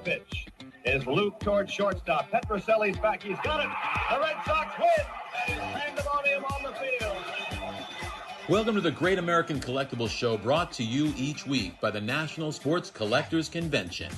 pitch. His loop towards shortstop. Petroselli's back. He's got it. The Red Sox win. And he's pandemonium on the field. Welcome to the Great American Collectibles Show, brought to you each week by the National Sports Collectors Convention.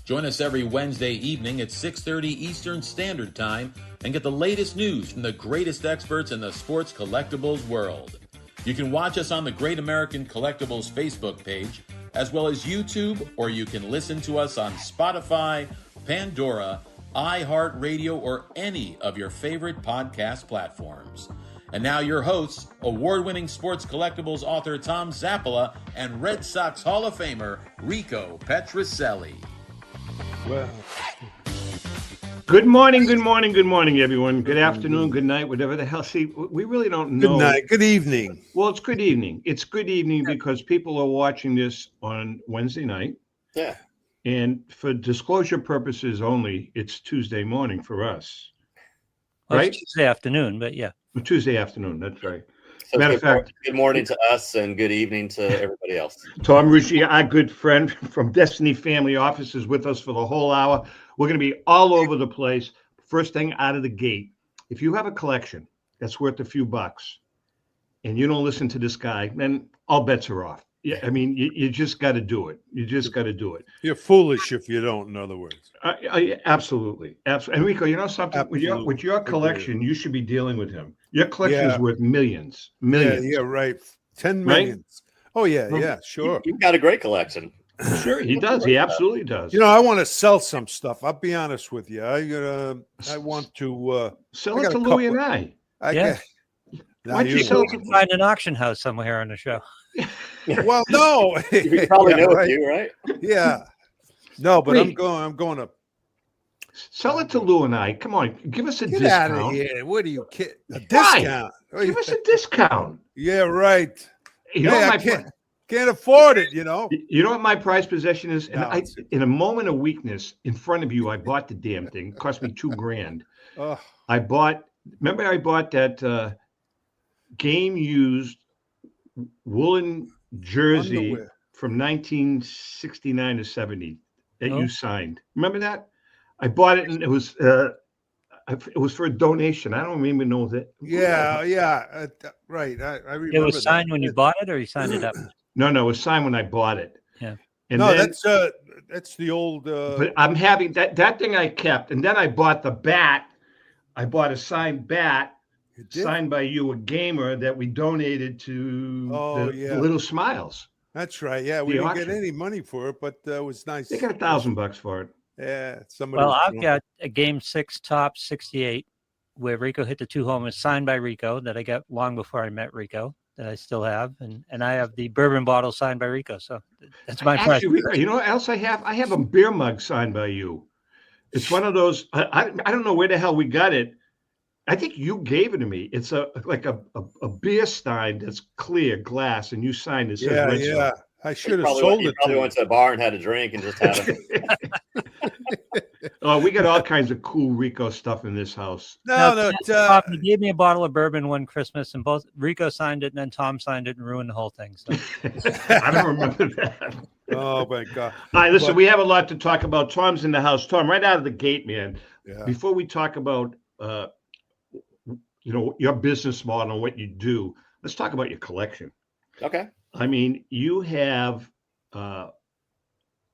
Join us every Wednesday evening at 6:30 Eastern Standard Time and get the latest news from the greatest experts in the sports collectibles world. You can watch us on the Great American Collectibles Facebook page, as well as YouTube, or you can listen to us on Spotify, Pandora, iHeartRadio, or any of your favorite podcast platforms. And now your hosts, award-winning sports collectibles author Tom Zappola and Red Sox Hall of Famer Rico Petroselli. Well, good morning, everyone. Good afternoon, good night, whatever the hell. See, we really don't know. good night, good evening. Well, it's good evening. It's good evening because people are watching this on Wednesday night. Yeah. And for disclosure purposes only, it's Tuesday morning for us. Well, right? it's Tuesday afternoon, but yeah. Tuesday afternoon, that's right. So Matter of fact, good morning to us and good evening to everybody else. Tom Ruggie, our good friend from Destiny Family Office, is with us for the whole hour. We're going to be all over the place. First thing out of the gate, if you have a collection that's worth a few bucks and you don't listen to this guy, then all bets are off. Yeah, I mean, you just got to do it. You just got to do it. You're foolish if you don't, in other words. Absolutely. And Rico, you know something? With your collection, you should be dealing with him. Your collection is worth millions. Yeah, right. 10 millions. Right? Oh, yeah, sure. You've got a great collection. Sure, he does. He absolutely does. You know, I want to sell some stuff. I'll be honest with you. I want to sell it to Louie and I. Why don't you sell it? Find an auction house somewhere on the show. Well, no. You probably know a few, right? Yeah. No, but I'm going to sell it to Lou and I. Come on, give us a discount. Get out of here. What are you kidding? A discount? Give us a discount. Yeah, right. You know I can't afford it, you know. You know what my prized possession is? And in a moment of weakness, in front of you, I bought the damn thing. It cost me $2,000. I bought that game used woolen jersey from 1969 to 70 that you signed. Remember that? I bought it, and it was for a donation. I don't even know that. Right. I remember. It was signed when you bought it, or you signed it up? No, it was signed when I bought it. Yeah. And that's the old. But I'm having that thing I kept, and then I bought the bat. I bought a signed bat. Signed by you, a gamer that we donated to the Little Smiles. That's right. Yeah, we didn't get any money for it, but it was nice. They got $1,000 for it. Yeah. I've got a Game 6 Top 68 where Rico hit the 2 homers, signed by Rico, that I got long before I met Rico, that I still have, and I have the bourbon bottle signed by Rico. So that's my prize. You know what else I have? I have a beer mug signed by you. It's one of those. I don't know where the hell we got it. I think you gave it to me. It's like a beer stein that's clear glass, and you signed it. Yeah. I should have sold it. You probably went to a bar and had a drink and just had it. Oh, we got all kinds of cool Rico stuff in this house. He gave me a bottle of bourbon one Christmas, and both Rico signed it, and then Tom signed it and ruined the whole thing. So. I don't remember that. Oh my God! All right, listen, we have a lot to talk about. Tom's in the house. Tom, right out of the gate, man. Yeah. Before we talk about your business model and what you do, let's talk about your collection. Okay. I mean, you have a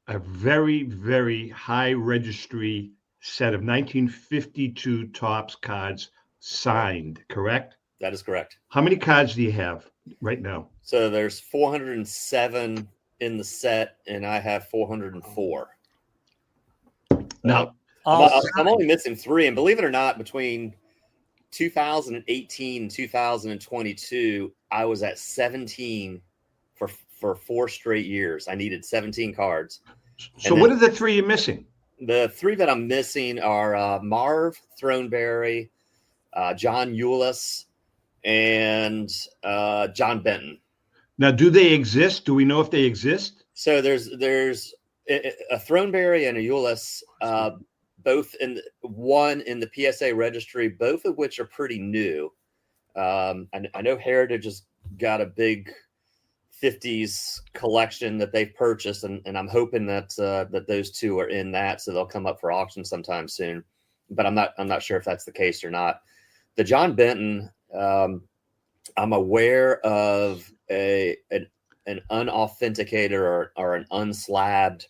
very, very high registry set of 1952 Topps cards signed, correct? That is correct. How many cards do you have right now? So there's 407 in the set, and I have 404. Now, I'm only missing 3, and believe it or not, between 2018 and 2022, I was at 17 for 4 straight years. I needed 17 cards. So what are the 3 you're missing? The 3 that I'm missing are Marv Throneberry, John Eulis, and John Benton. Now, do they exist? Do we know if they exist? So there's a Throneberry and a Eulis, both one in the PSA registry, both of which are pretty new. I know Heritage has got a big 50s collection that they've purchased, and I'm hoping that that those two are in that, so they'll come up for auction sometime soon. But I'm not sure if that's the case or not. The John Benton, I'm aware of an unauthenticated or an unslabbed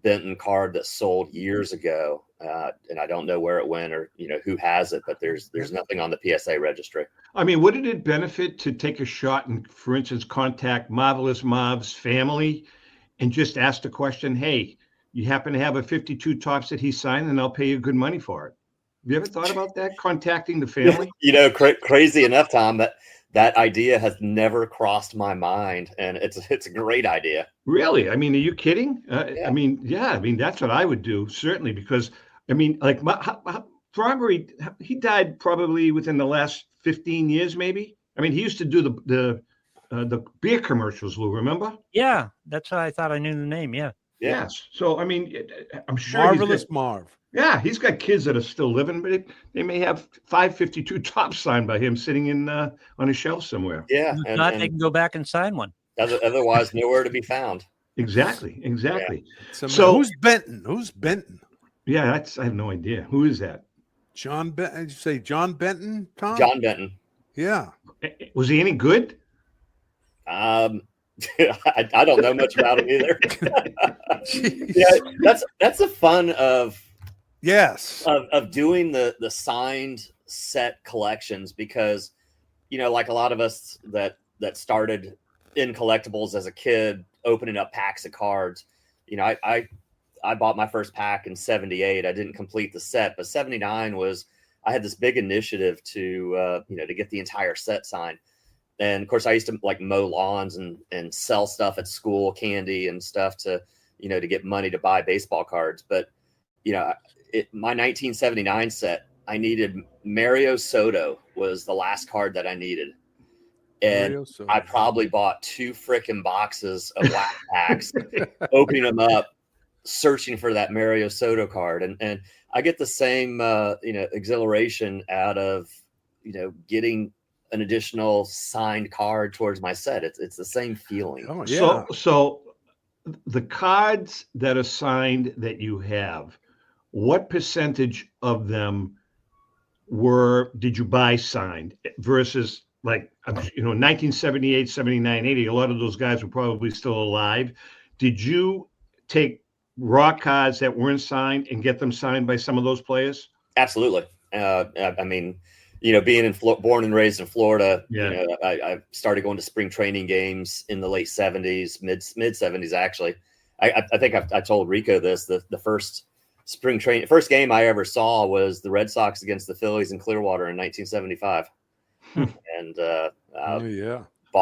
Benton card that sold years ago, and I don't know where it went or who has it, but there's nothing on the PSA registry. I mean, would it benefit to take a shot and, for instance, contact Marvelous Marv's family and just ask the question, hey, you happen to have a 52 Topps that he signed, and I'll pay you good money for it? Have you ever thought about that, contacting the family? Crazy enough, Tom, that idea has never crossed my mind, and it's a great idea. Really? I mean, are you kidding? Yeah. I mean, that's what I would do, certainly, because, I mean, like, Robbery, he died probably within the last 15 years, maybe. I mean, he used to do the beer commercials, Lou, remember? Yeah, that's how I thought I knew the name. Yeah. Yes. So, I mean, I'm sure Marvelous Marv. Yeah, he's got kids that are still living, but they may have 552 Topps signed by him sitting in on a shelf somewhere. Yeah. If not, they can go back and sign one. Otherwise, nowhere to be found. Exactly. Yeah. So who's Benton? Who's Benton? Yeah, I have no idea. Who is that? John Benton. Did you say John Benton, Tom? John Benton. Yeah. Was he any good? I don't know much about him either. Yeah, that's the fun of doing the signed set collections, because like a lot of us that started in collectibles as a kid, opening up packs of cards. I bought my first pack in 78. I didn't complete the set, but 79 I had this big initiative to get the entire set signed. And of course I used to like mow lawns and sell stuff at school, candy and stuff to get money to buy baseball cards. But my 1979 set, I needed Mario Soto was the last card that I needed. And I probably bought 2 frickin' boxes of wax packs, opening them up, searching for that Mario Soto card. And I get the same, exhilaration out of, getting an additional signed card towards my set. It's the same feeling. Oh, yeah. So the cards that are signed that you have, what percentage of them did you buy signed versus, like, 1978, 79, 80, a lot of those guys were probably still alive. Did you take raw cards that weren't signed and get them signed by some of those players? Absolutely. I mean, being born and raised in Florida, I started going to spring training games in the late 70s, mid 70s, actually. I think I told Rico this, the first first game I ever saw was the Red Sox against the Phillies in Clearwater in 1975. And how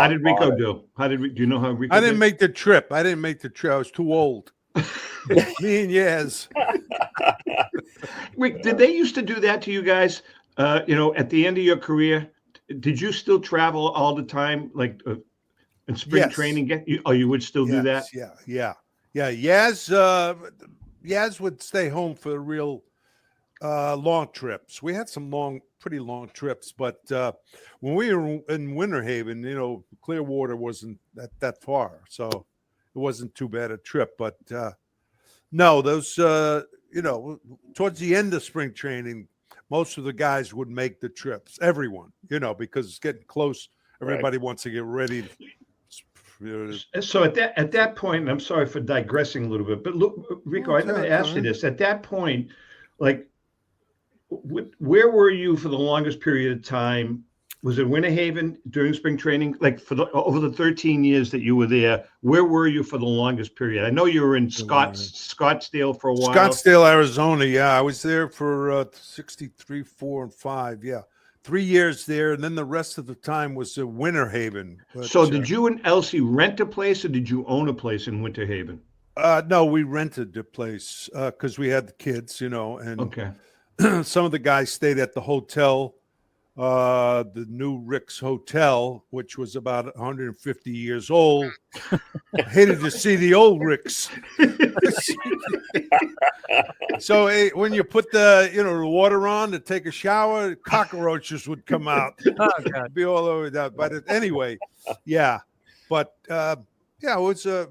did Rico do? Do you know how Rico I didn't make the trip. I was too old. Me and Yaz. Rick, did they used to do that to you guys? At the end of your career, did you still travel all the time, like in spring training? You would still do that? Yeah. Yaz would stay home for real long trips. We had some pretty long trips, but when we were in Winter Haven, Clearwater wasn't that far, so it wasn't too bad a trip. But no, those towards the end of spring training, most of the guys would make the trips. Everyone, because it's getting close. Everybody wants to get ready. So at that point, and I'm sorry for digressing a little bit, but look, Rico, I never asked you this. At that point, like, where were you for the longest period of time? Was it Winter Haven during spring training? Like, over the 13 years that you were there, where were you for the longest period? I know you were in Scottsdale for a while. Scottsdale, Arizona. Yeah, I was there for 63, 4, and 5. Yeah, 3 years there, and then the rest of the time was Winter Haven. But, so did you and Elsie rent a place, or did you own a place in Winter Haven? No, we rented the place because we had the kids, and okay. Some of the guys stayed at the hotel, the new Rick's Hotel, which was about 150 years old. I hated to see the old Rick's. So when you put the water on to take a shower, cockroaches would come out. Oh, God. Be all over that. But anyway, yeah. But yeah, it was a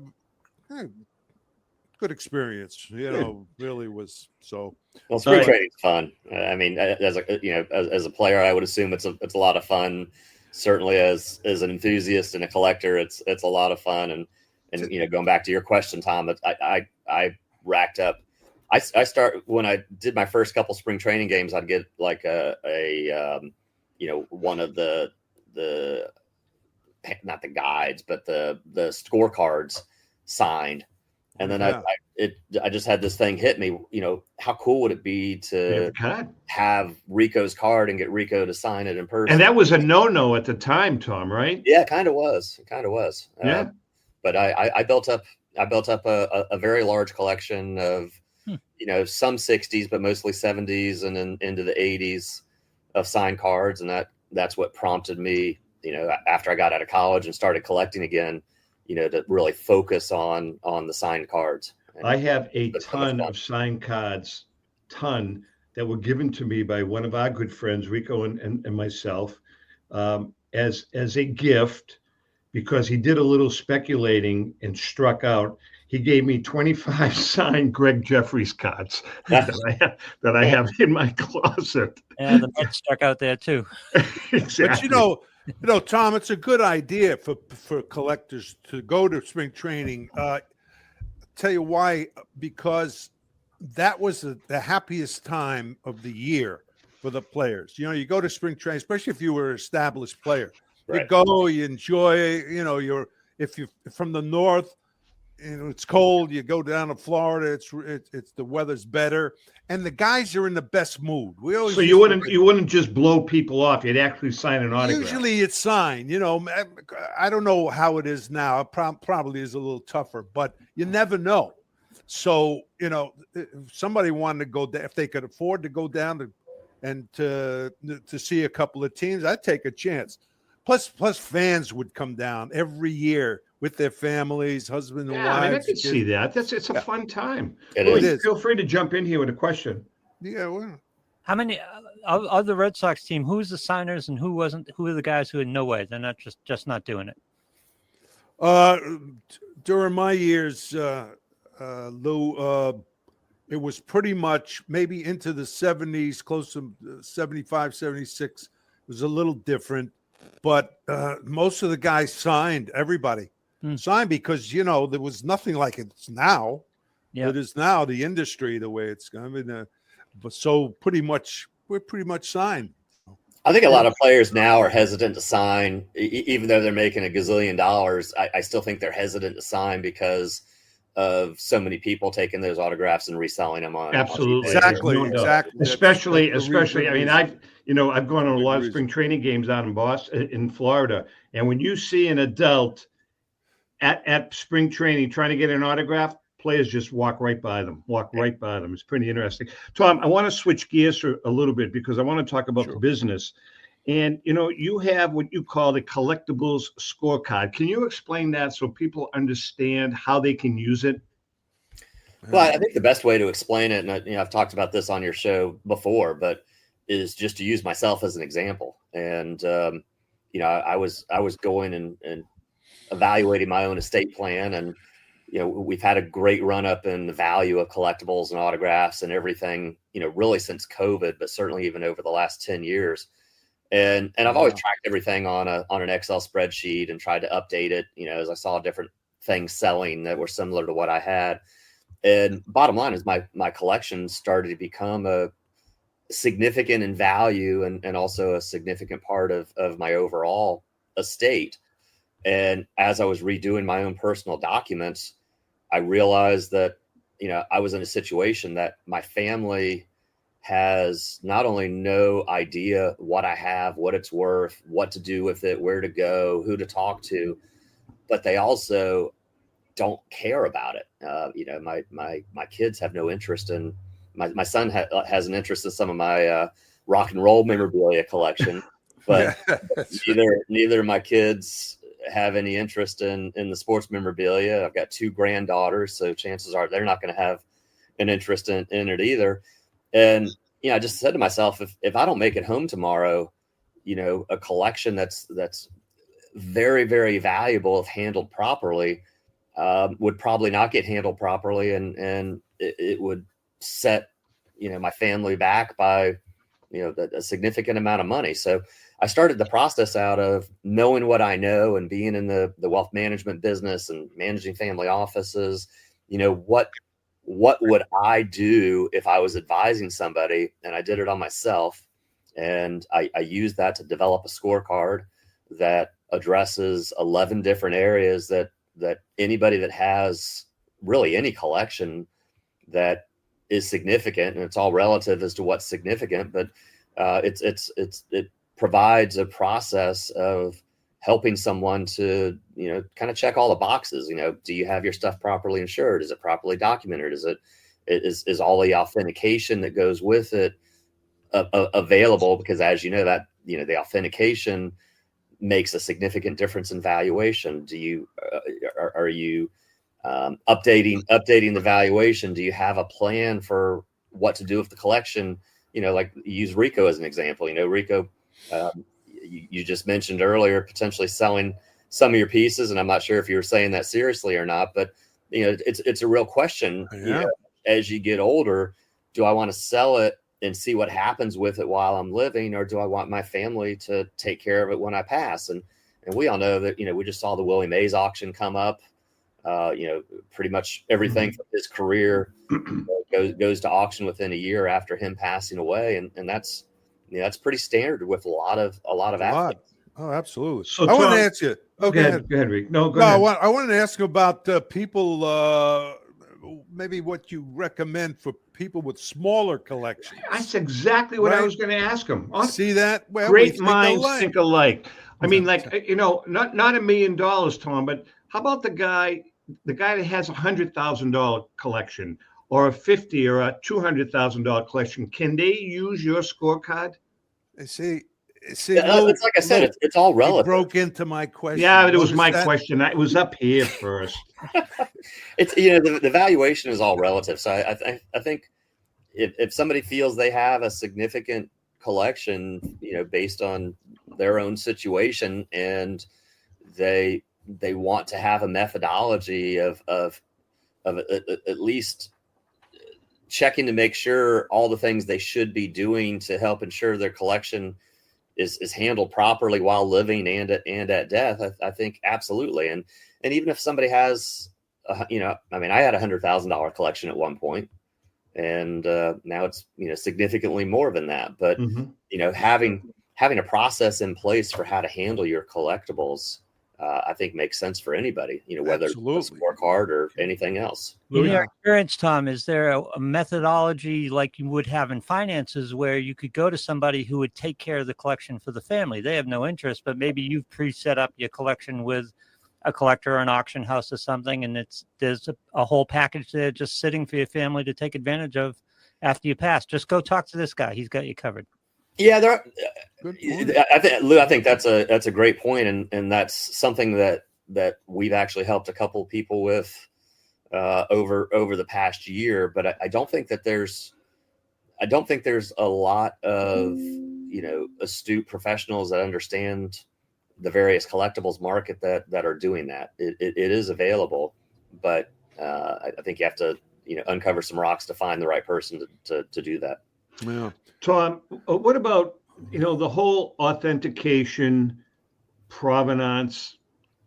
good experience. Really was so. Well, spring training's fun. I mean, as a player, I would assume it's a lot of fun. Certainly, as an enthusiast and a collector, it's a lot of fun. And going back to your question, Tom, I racked up. I start when I did my first couple spring training games. I'd get like one of the not the guides, but the scorecards signed. And then I just had this thing hit me, how cool would it be to have Rico's card and get Rico to sign it in person? And that was a no-no at the time, Tom, right? Yeah, kind of was. Yeah. But I built up a very large collection of, some 60s, but mostly 70s and then into the 80s of signed cards. And that's what prompted me, after I got out of college and started collecting again, to really focus on the signed cards. I have a ton of signed cards, that were given to me by one of our good friends, Rico and myself, as a gift, because he did a little speculating and struck out. He gave me 25 signed Greg Jeffries cards that I have in my closet. Yeah, the Mets struck out there too. Exactly. But Tom, it's a good idea for collectors to go to spring training. Tell you why? Because that was the happiest time of the year for the players. You go to spring training, especially if you were an established player. Right. You go, you enjoy. If you're from the north, it's cold. You go down to Florida. It's the weather's better, and the guys are in the best mood. So you wouldn't just blow people off. You'd actually sign an autograph. Usually it's signed. I don't know how it is now. It probably is a little tougher, but you never know. So if somebody wanted to go there, if they could afford to go down to see a couple of teams, I'd take a chance. Plus fans would come down every year with their families, husband and wives. I mean, I can see that. It's a fun time. It is. Feel free to jump in here with a question. Yeah. Well, how many of the Red Sox team? Who's the signers and who wasn't? Who are the guys who had no way? They're not just not doing it. During my years, Lou, it was pretty much maybe into the 70s, close to 75, 76. It was a little different. But most of the guys signed, everybody signed because, there was nothing like it's now. Yeah. It is now the industry, the way it's going. But so we're pretty much signed. I think a lot of players now are hesitant to sign, even though they're making $1 gazillion. I still think they're hesitant to sign because of so many people taking those autographs and reselling them on. Absolutely. Exactly. Especially. I mean, I've gone to a lot of spring training games out in Boston, in Florida. And when you see an adult at spring training trying to get an autograph, players just walk right by them. It's pretty interesting. Tom, I want to switch gears a little bit because I want to talk about the business. And, you have what you call the collectibles scorecard. Can you explain that so people understand how they can use it? Well, I think the best way to explain it, and I've talked about this on your show before, but is just to use myself as an example. And, I was going and evaluating my own estate plan, and, we've had a great run up in the value of collectibles and autographs and everything, really since COVID, but certainly even over the last 10 years. And I've always tracked everything on an Excel spreadsheet and tried to update it, as I saw different things selling that were similar to what I had. And bottom line is my collection started to become a significant in value and also a significant part of my overall estate. And as I was redoing my own personal documents, I realized that, I was in a situation that my family has not only no idea what I have, what it's worth, what to do with it, where to go, who to talk to, but they also don't care about it. My kids have no interest in my son has an interest in some of my rock and roll memorabilia collection, but neither of my kids have any interest in the sports memorabilia. I've got 2 granddaughters, so chances are they're not going to have an interest in it either. And, I just said to myself, if I don't make it home tomorrow, a collection that's very, very valuable if handled properly, would probably not get handled properly, and it would set, my family back by, a significant amount of money. So I started the process out of knowing what I know and being in the wealth management business and managing family offices. What would I do if I was advising somebody? And I did it on myself. And I used that to develop a scorecard that addresses 11 different areas that anybody that has really any collection that is significant, and it's all relative as to what's significant, but it provides a process of helping someone to, kind of check all the boxes. Do you have your stuff properly insured? Is it properly documented? Is all the authentication that goes with it available? Because as you know, that, the authentication makes a significant difference in valuation. Do you, are you updating the valuation? Do you have a plan for what to do with the collection? Like use Rico as an example. Rico, you just mentioned earlier, potentially selling some of your pieces, and I'm not sure if you were saying that seriously or not, but it's a real question. Yeah. As you get older, do I want to sell it and see what happens with it while I'm living, or do I want my family to take care of it when I pass? And we all know that, we just saw the Willie Mays auction come up. Pretty much everything from his career goes to auction within a year after him passing away, and that's pretty standard with a lot of athletes. Oh, absolutely. So I want Tom, to ask you. Go ahead, Rick. No, go ahead. I want to ask you about people. Maybe what you recommend for people with smaller collections. That's exactly what I was going to ask him. See that? Well, great minds think alike. I mean, not $1 million, Tom, but how about the guy that has $100,000 collection, or a $50,000 or a $200,000 collection? Can they use your scorecard? See, it's like I said, it's all relative. Broke into my question. Yeah, it was my question. It was up here first. It's the valuation is all relative. So I think if somebody feels they have a significant collection, based on their own situation, and they want to have a methodology of at least checking to make sure all the things they should be doing to help ensure their collection is handled properly while living and at death, I think absolutely. And even if somebody has, I had $100,000 collection at one point, and now it's significantly more than that. But having a process in place for how to handle your collectibles, I think makes sense for anybody. Whether Absolutely. it's a scorecard or anything else. In your experience, Tom, is there a methodology like you would have in finances where you could go to somebody who would take care of the collection for the family? They have no interest, but maybe you've pre-set up your collection with a collector or an auction house or something, and there's a whole package there just sitting for your family to take advantage of after you pass. Just go talk to this guy; he's got you covered. Yeah, I think that's a great point, and that's something that we've actually helped a couple of people with over the past year. But I don't think there's a lot of astute professionals that understand the various collectibles market that are doing that. It is available, but I think you have to uncover some rocks to find the right person to do that. Yeah. Tom, what about the whole authentication provenance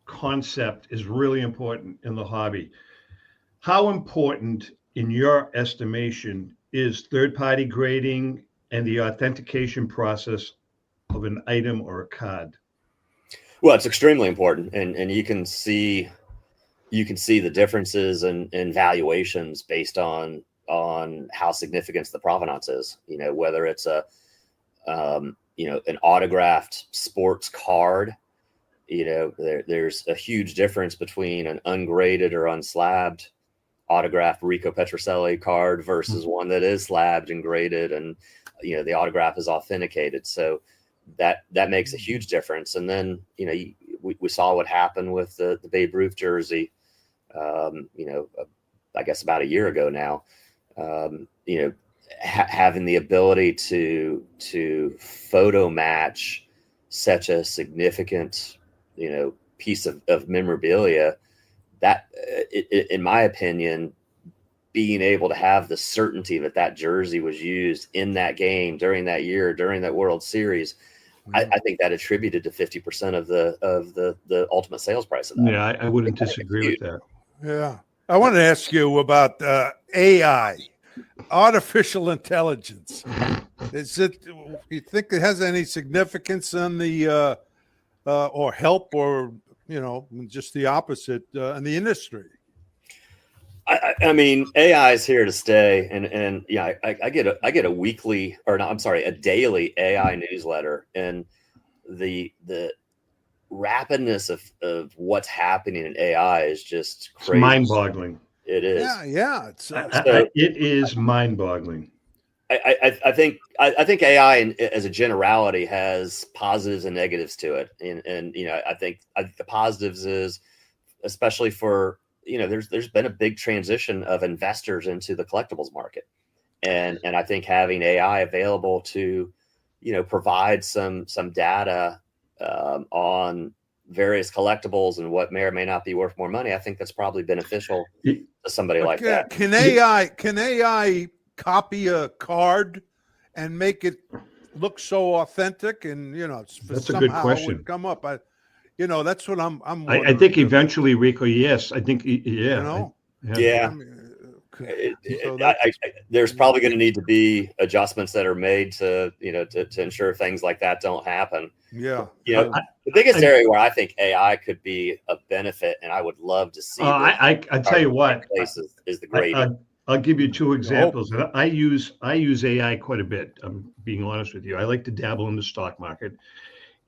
concept is really important in the hobby. How important, in your estimation, is third-party grading and the authentication process of an item or a card? Well, it's extremely important, and you can see the differences in valuations based on how significant the provenance is. Whether it's an autographed sports card, there's a huge difference between an ungraded or unslabbed autographed Rico Petrocelli card versus one that is slabbed and graded, and the autograph is authenticated. So that makes a huge difference. And then we saw what happened with the Babe Ruth jersey, I guess about a year ago now. Having the ability to photo match such a significant piece of memorabilia, that in my opinion, being able to have the certainty that jersey was used in that game during that year, during that World Series, I think that attributed to 50% of the ultimate sales price of that. Yeah, I wouldn't disagree with that. Yeah. I want to ask you about AI, artificial intelligence. You think it has any significance on the or help, or just the opposite in the industry? I mean, AI is here to stay, and yeah, I get a weekly, or no, I'm sorry, a daily AI newsletter, and the rapidness of what's happening in AI is just crazy. It's mind-boggling. It is. Yeah. It is mind-boggling. I think AI as a generality has positives and negatives to it, and I think the positives is, especially for there's been a big transition of investors into the collectibles market, and I think having AI available to provide some data on various collectibles and what may or may not be worth more money, I think that's probably beneficial to somebody like that. Can AI copy a card and make it look so authentic? And that's a good question. Would come up. That's what I'm I think eventually, Rico. Yes, I think. Yeah. There's probably going to need to be adjustments that are made to ensure things like that don't happen. Yeah. The biggest area where I think AI could be a benefit, and I would love to see. I tell you what, is the grading. I'll give you two examples. I use AI quite a bit. I'm being honest with you. I like to dabble in the stock market,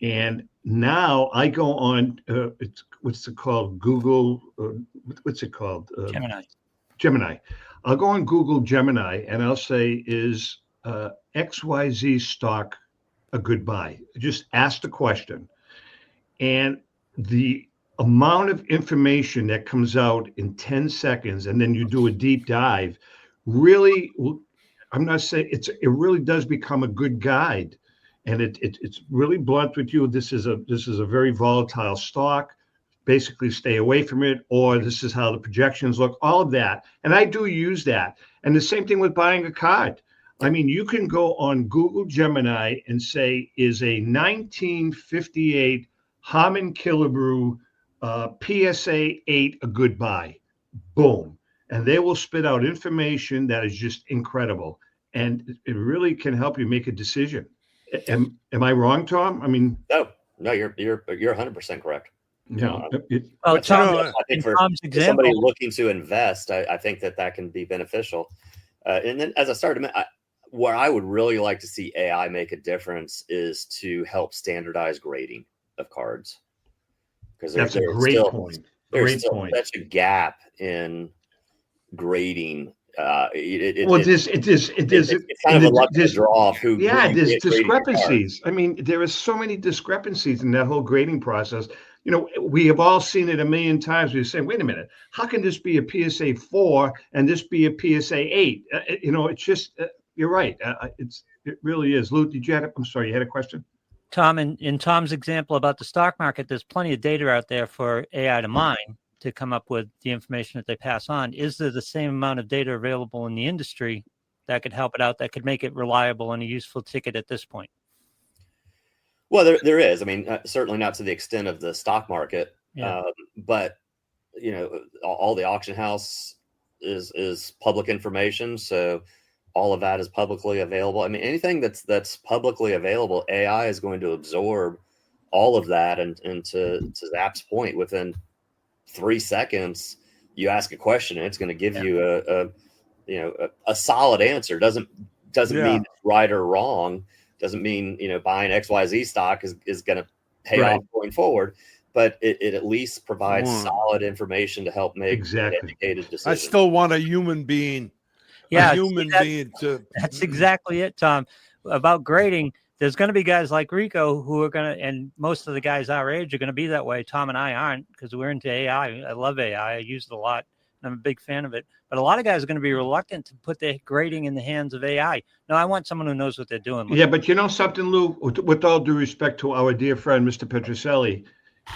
and now I go on. What's it called? Google. What's it called? Gemini. I'll go on Google Gemini and I'll say, is XYZ stock a good buy? Just ask the question. And the amount of information that comes out in 10 seconds, and then you do a deep dive, really, I'm not saying it really does become a good guide. And it's really blunt with you. This is a very volatile stock. Basically stay away from it, or this is how the projections look, all of that. And I do use that. And the same thing with buying a card. I mean, you can go on Google Gemini and say, is a 1958 Harman Killebrew PSA 8 a good buy? Boom. And they will spit out information that is just incredible. And it really can help you make a decision. Am I wrong, Tom? I mean, no, you're 100% correct. No. I think for somebody looking to invest, I think that can be beneficial. And then, as I started, where I would really like to see AI make a difference is to help standardize grading of cards, because there's still such a gap in grading. It's kind of a luck to draw. There's discrepancies. I mean, there are so many discrepancies in that whole grading process. We have all seen it a million times. We say, wait a minute, how can this be a PSA 4 and this be a PSA 8? It's just, you're right. It really is. Lou, you had a question? Tom, in Tom's example about the stock market, there's plenty of data out there for AI to mine to come up with the information that they pass on. Is there the same amount of data available in the industry that could help it out, that could make it reliable and a useful ticket at this point? Well, there is. I mean, certainly not to the extent of the stock market, but all the auction house is public information, so all of that is publicly available. I mean, anything that's publicly available, AI is going to absorb all of that, and to Zap's point, within 3 seconds, you ask a question, and it's going to give you a solid answer. Doesn't mean it's right or wrong. Doesn't mean buying XYZ stock is going to pay off going forward, but it at least provides solid information to help make educated decisions. I still want a human being. That's exactly it, Tom. About grading, there's going to be guys like Rico who are going to, and most of the guys our age are going to be that way. Tom and I aren't, because we're into AI. I love AI. I use it a lot. I'm a big fan of it. But a lot of guys are going to be reluctant to put their grading in the hands of AI. No, I want someone who knows what they're doing. Yeah, but you know something, Lou? With all due respect to our dear friend, Mr. Petroselli,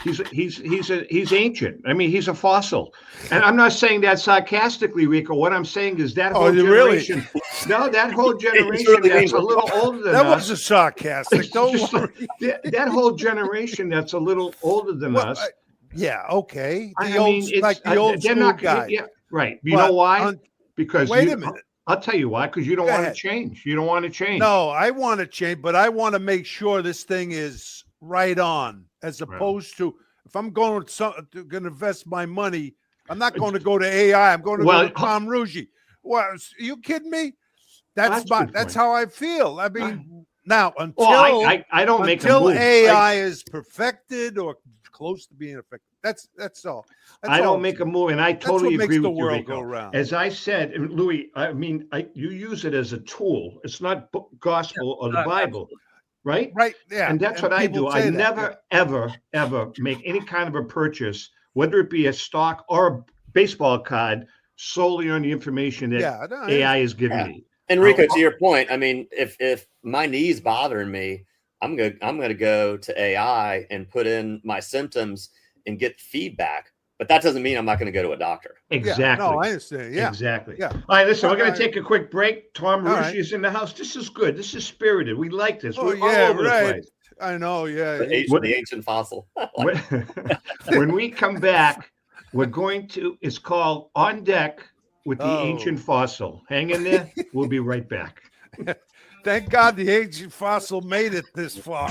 He's ancient. I mean, he's a fossil. And I'm not saying that sarcastically, Rico. What I'm saying is that whole generation. Really? No, that whole generation that's a little older than us. That wasn't sarcastic. Don't worry. That whole generation that's a little older than us. Yeah, okay. The old school guy. Yeah, right. You know why? Because wait a minute. I'll tell you why. Because you don't want to change. You don't want to change. No, I want to change, but I want to make sure this thing is right on, as opposed to if I'm going to invest my money, I'm not going to go to AI. I'm going to go to Tom Ruggie. Well, are you kidding me? That's how I feel. I mean, now until I don't make until a move. AI is perfected or close to being effective. That's all. I don't make a move, and I totally agree with you, Rico. Go around. As I said, Louis, I mean, you use it as a tool. It's not gospel or the Bible. Right? Right. Yeah. And that's what I do. I never, ever make any kind of a purchase, whether it be a stock or a baseball card, solely on the information that AI is giving me. And Rico, to your point, I mean, if my knee's bothering me, I'm gonna go to AI and put in my symptoms and get feedback. But that doesn't mean I'm not going to go to a doctor. Exactly. Yeah, no, I understand. Yeah. Exactly. Yeah. All right, listen, we're going to take a quick break. Tom Ruggie is in the house. This is good. This is spirited. We like this. We're all over the place. I know, yeah. The ancient fossil. When we come back, it's called On Deck with the Ancient Fossil. Hang in there. We'll be right back. Thank God the Ancient Fossil made it this far.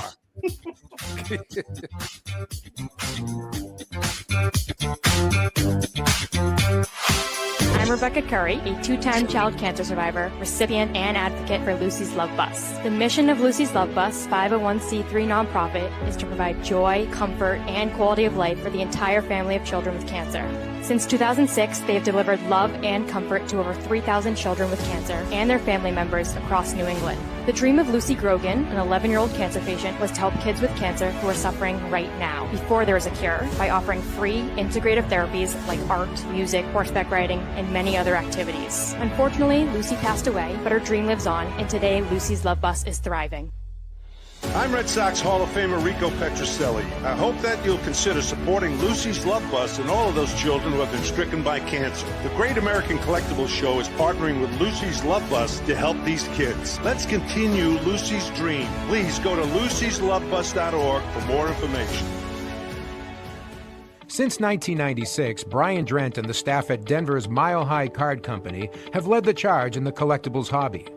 I'm Rebecca Curry, a two-time child cancer survivor, recipient, and advocate for Lucy's Love Bus. The mission of Lucy's Love Bus, 501c3 nonprofit, is to provide joy, comfort, and quality of life for the entire family of children with cancer. Since 2006, they have delivered love and comfort to over 3,000 children with cancer and their family members across New England. The dream of Lucy Grogan, an 11-year-old cancer patient, was to help kids with cancer who are suffering right now, before there is a cure, by offering free, integrative therapies like art, music, horseback riding, and many other activities. Unfortunately, Lucy passed away, but her dream lives on, and today Lucy's Love Bus is thriving. I'm Red Sox Hall of Famer Rico Petroselli. I hope that you'll consider supporting Lucy's Love Bus and all of those children who have been stricken by cancer. The Great American Collectibles Show is partnering with Lucy's Love Bus to help these kids. Let's continue Lucy's dream. Please go to lucyslovebus.org for more information. Since 1996, Brian Drent and the staff at Denver's Mile High Card Company have led the charge in the collectibles hobby.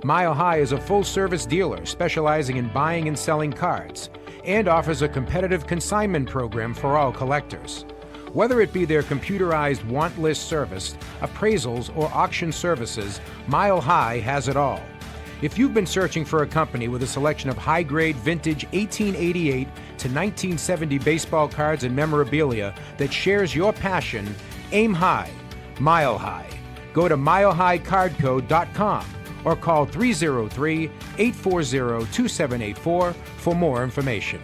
Mile High is a full-service dealer specializing in buying and selling cards and offers a competitive consignment program for all collectors. Whether it be their computerized want list service, appraisals, or auction services, Mile High has it all. If you've been searching for a company with a selection of high-grade vintage 1888 to 1970 baseball cards and memorabilia that shares your passion, aim high, Mile High. Go to milehighcardco.com or call 303-840-2784 for more information.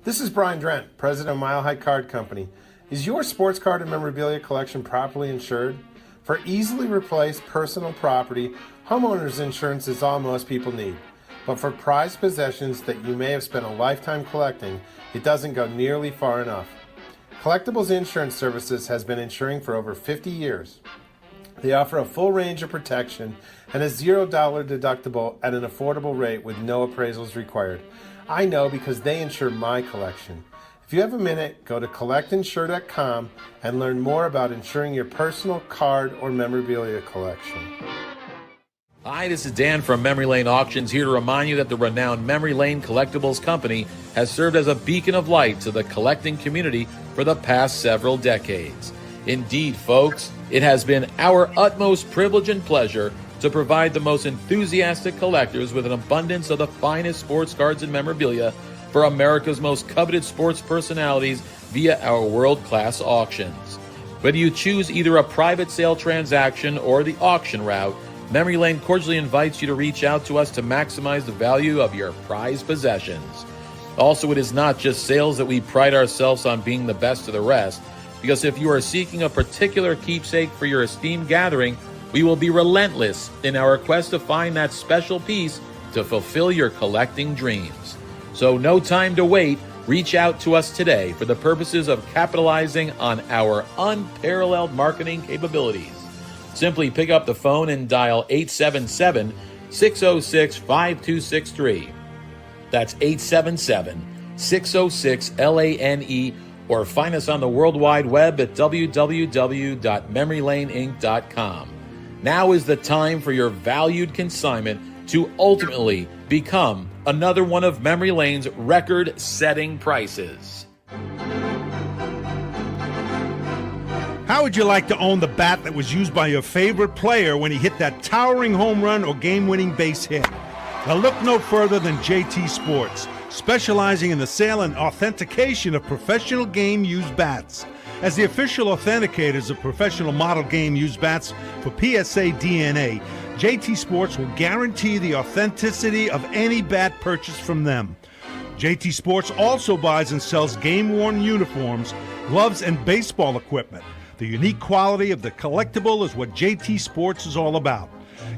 This is Brian Drent, president of Mile High Card Company. Is your sports card and memorabilia collection properly insured? For easily replaced personal property, homeowners insurance is all most people need. But for prized possessions that you may have spent a lifetime collecting, it doesn't go nearly far enough. Collectibles Insurance Services has been insuring for over 50 years. They offer a full range of protection and a $0 deductible at an affordable rate with no appraisals required. I know because they insure my collection. If you have a minute, go to collectinsure.com and learn more about insuring your personal card or memorabilia collection. Hi, this is Dan from Memory Lane Auctions, here to remind you that the renowned Memory Lane Collectibles Company has served as a beacon of light to the collecting community for the past several decades. Indeed, folks, it has been our utmost privilege and pleasure to provide the most enthusiastic collectors with an abundance of the finest sports cards and memorabilia for America's most coveted sports personalities via our world-class auctions. Whether you choose either a private sale transaction or the auction route, Memory Lane cordially invites you to reach out to us to maximize the value of your prized possessions. Also, it is not just sales that we pride ourselves on being the best of the rest, because if you are seeking a particular keepsake for your esteemed gathering, we will be relentless in our quest to find that special piece to fulfill your collecting dreams. So no time to wait. Reach out to us today for the purposes of capitalizing on our unparalleled marketing capabilities. Simply pick up the phone and dial 877-606-5263. That's 877-606-LANE, or find us on the World Wide Web at www.memorylaneinc.com. Now is the time for your valued consignment to ultimately become another one of Memory Lane's record-setting prices. How would you like to own the bat that was used by your favorite player when he hit that towering home run or game-winning base hit? Now look no further than JT Sports, specializing in the sale and authentication of professional game-used bats. As the official authenticators of professional model game-used bats for PSA DNA, JT Sports will guarantee the authenticity of any bat purchased from them. JT Sports also buys and sells game-worn uniforms, gloves, and baseball equipment. The unique quality of the collectible is what JT Sports is all about.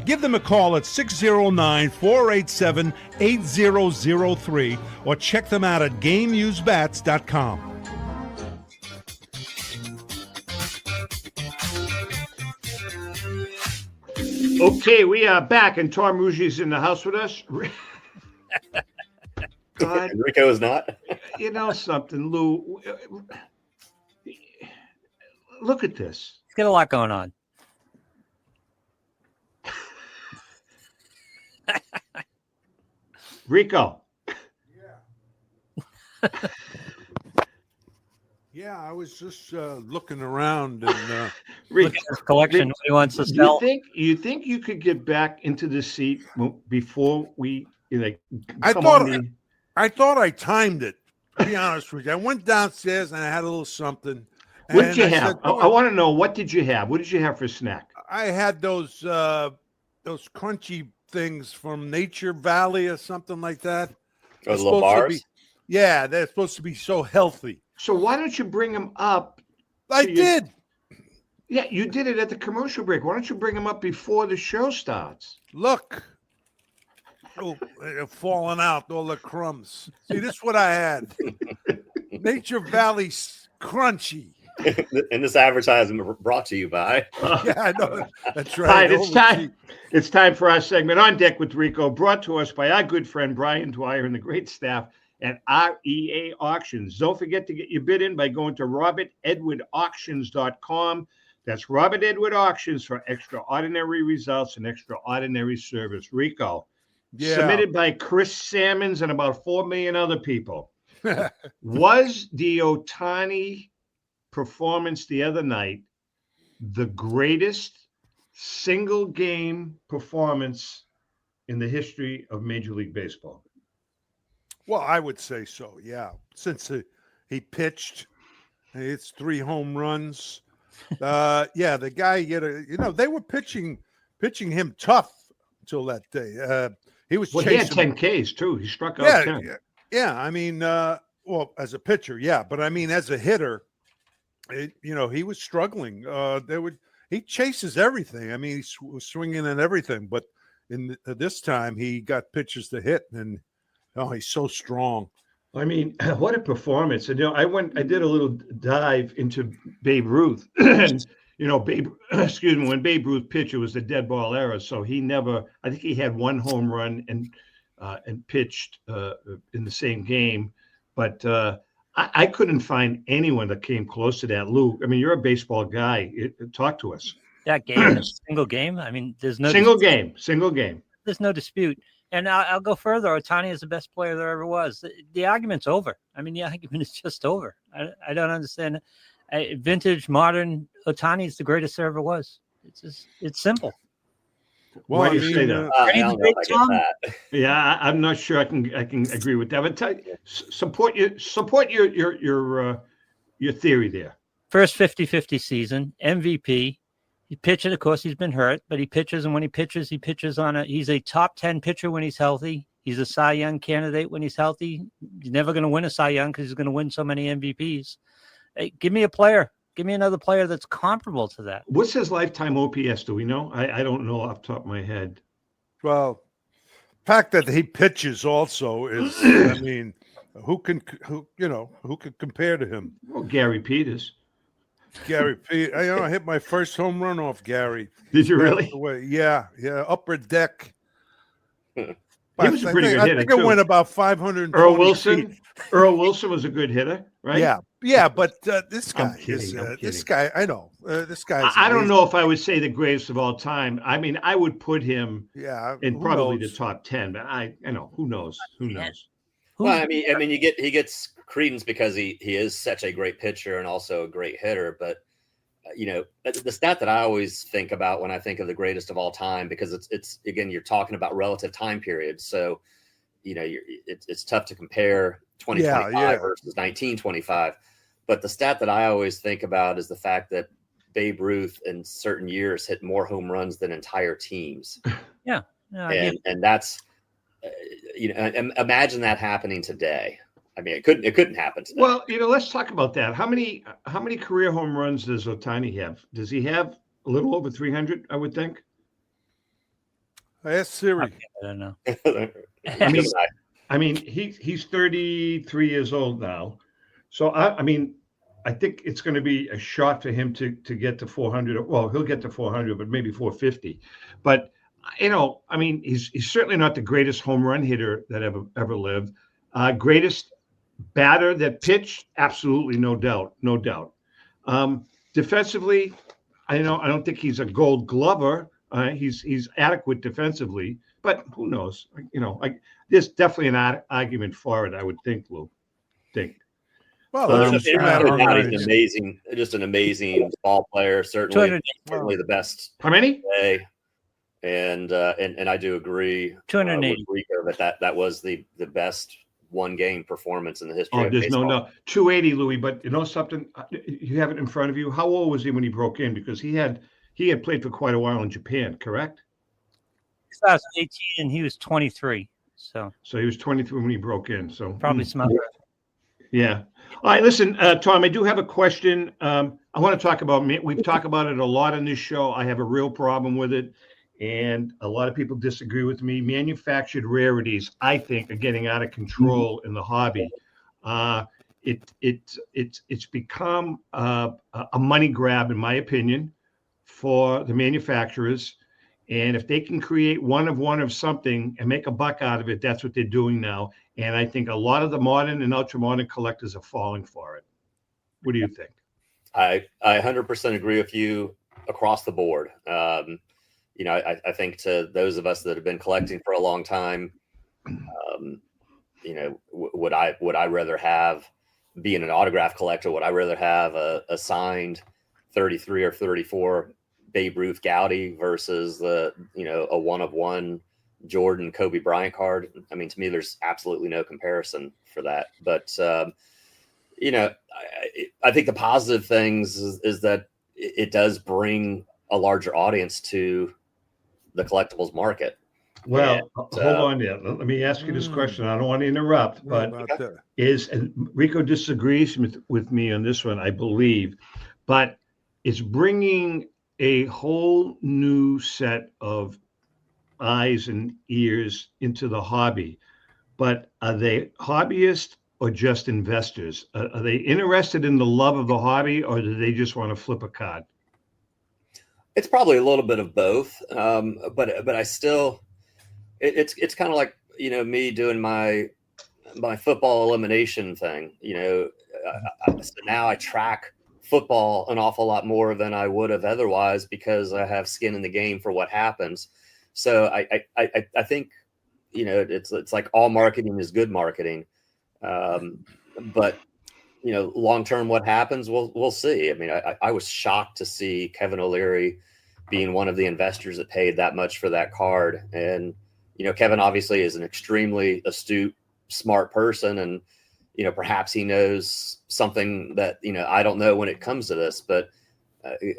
Give them a call at 609-487-8003 or check them out at GameUseBats.com. Okay, we are back, and Tom Ruggie's in the house with us. God, Rico is not. You know something, Lou? Look at this. He's got a lot going on. Rico. Yeah, I was just looking around and Rico, his collection. What he wants to sell. You think you could get back into the seat before we I thought I timed it. To be honest with you, I went downstairs and I had a little something. What did you have? I want to know, what did you have? What did you have for snack? I had those crunchy things from Nature Valley or something like that. Those little bars? Yeah, they're supposed to be so healthy. So why don't you bring them up? I did. Yeah, you did it at the commercial break. Why don't you bring them up before the show starts? Look. Oh, they're falling out, all the crumbs. See, this is what I had. Nature Valley Crunchy. And this advertisement brought to you by. Yeah, I know. That's right. All right, it's time. It's time for our segment On Deck with Rico, brought to us by our good friend Brian Dwyer and the great staff at REA Auctions. Don't forget to get your bid in by going to robertedwardauctions.com. That's Robert Edward Auctions for extraordinary results and extraordinary service. Rico, submitted by Chris Salmons and about 4 million other people. Was the Ohtani performance the other night the greatest single game performance in the history of Major League Baseball? Well, I would say so, yeah. Since he pitched, it's 3 home runs. Yeah, the guy, they were pitching him tough until that day. He was chasing. He had 10 Ks too. He struck out 10. Yeah. I mean, well, as a pitcher, yeah, but I mean, as a hitter, he was struggling. He chases everything. I mean, he was swinging and everything, but this time he got pitches to hit, and he's so strong. I mean, what a performance! And I did a little dive into Babe Ruth, and when Babe Ruth pitched, it was the dead ball era. So I think he had 1 home run and pitched in the same game, but I couldn't find anyone that came close to that. Lou, I mean, you're a baseball guy. Talk to us. That game, single game. I mean, there's no single game. There's no dispute. And I'll go further. Ohtani is the best player there ever was. The argument's over. I mean, the argument is just over. I don't understand. Vintage, modern Ohtani is the greatest there ever was. It's simple. Well, why do you say that? I don't know if I get that. Yeah, I'm not sure I can agree with that. But support your theory there. First 50-50 season, MVP. He pitches, of course, he's been hurt, but he pitches, and when he pitches he's a top 10 pitcher when he's healthy. He's a Cy Young candidate when he's healthy. He's never going to win a Cy Young because he's going to win so many MVPs. Hey, give me a player. Give me another player that's comparable to that. What's his lifetime OPS? Do we know? I don't know off the top of my head. Well, the fact that he pitches also is, I mean, Who can compare to him? Well, Gary Peters. Gary Pete. I hit my first home run off Gary. Did you really? Yeah, upper deck. He was a pretty good hitter. I think it went about 520 Earl Wilson. feet. Earl Wilson was a good hitter, right? Yeah, but this guy kidding. this guy. I know this guy. I don't know if I would say the greatest of all time. I mean, I would put him in probably the top 10, but I know who knows. Well, I mean, he gets credence because he is such a great pitcher and also a great hitter. But the stat that I always think about when I think of the greatest of all time, because it's again, you're talking about relative time periods, so it's tough to compare 2025 versus 1925. But the stat that I always think about is the fact that Babe Ruth in certain years hit more home runs than entire teams. Yeah, and that's imagine that happening today. I mean, it couldn't happen today. Well, let's talk about that. How many career home runs does Ohtani have? Does he have a little over 300? I would think. I asked Siri. I don't know. I mean, he's 33 years old now, so I think it's going to be a shot for him to get to 400. Well, he'll get to 400, but maybe 450. But he's certainly not the greatest home run hitter that ever lived. Greatest batter that pitched, absolutely, no doubt. Defensively, I don't think he's a Gold Glover. He's adequate defensively, but who knows? There's definitely an argument for it. I would think, Lou. Well, he's an amazing ball player. Certainly the best. How many? Today. And I do agree. 280. With Rico that was the best one-game performance in the history of there's baseball. no 280, Louis. But something, you have it in front of you. How old was he when he broke in? Because he had played for quite a while in Japan, correct? 2018, and he was 23. So he was 23 when he broke in. So probably smart. Yeah. All right. Listen, Tom, I do have a question. I want to talk about. We've talked about it a lot on this show. I have a real problem with it. And a lot of people disagree with me. Manufactured rarities, I think, are getting out of control in the hobby. It's become a money grab, in my opinion, for the manufacturers. And if they can create one of something and make a buck out of it, that's what they're doing now. And I think a lot of the modern and ultra modern collectors are falling for it. What do you think? I 100% agree with you across the board. I think to those of us that have been collecting for a long time, would I rather have, being an autograph collector, would I rather have a signed 33 or 34 Babe Ruth Gowdy versus a 1-of-1 Jordan Kobe Bryant card? I mean, to me, there's absolutely no comparison for that. But, I think the positive things is that it does bring a larger audience to the collectibles market. Well, hold on there. Let me ask you this question. I don't want to interrupt, but and Rico disagrees with me on this one, I believe, but it's bringing a whole new set of eyes and ears into the hobby. But are they hobbyists or just investors? Are they interested in the love of the hobby, or do they just want to flip a card? It's probably a little bit of both, but I still, it's kind of like me doing my football elimination thing. So now I track football an awful lot more than I would have otherwise because I have skin in the game for what happens. So I think it's like all marketing is good marketing, but long term, what happens, we'll see. I mean, I was shocked to see Kevin O'Leary being one of the investors that paid that much for that card. And, Kevin obviously is an extremely astute, smart person. And, perhaps he knows something that, I don't know when it comes to this. But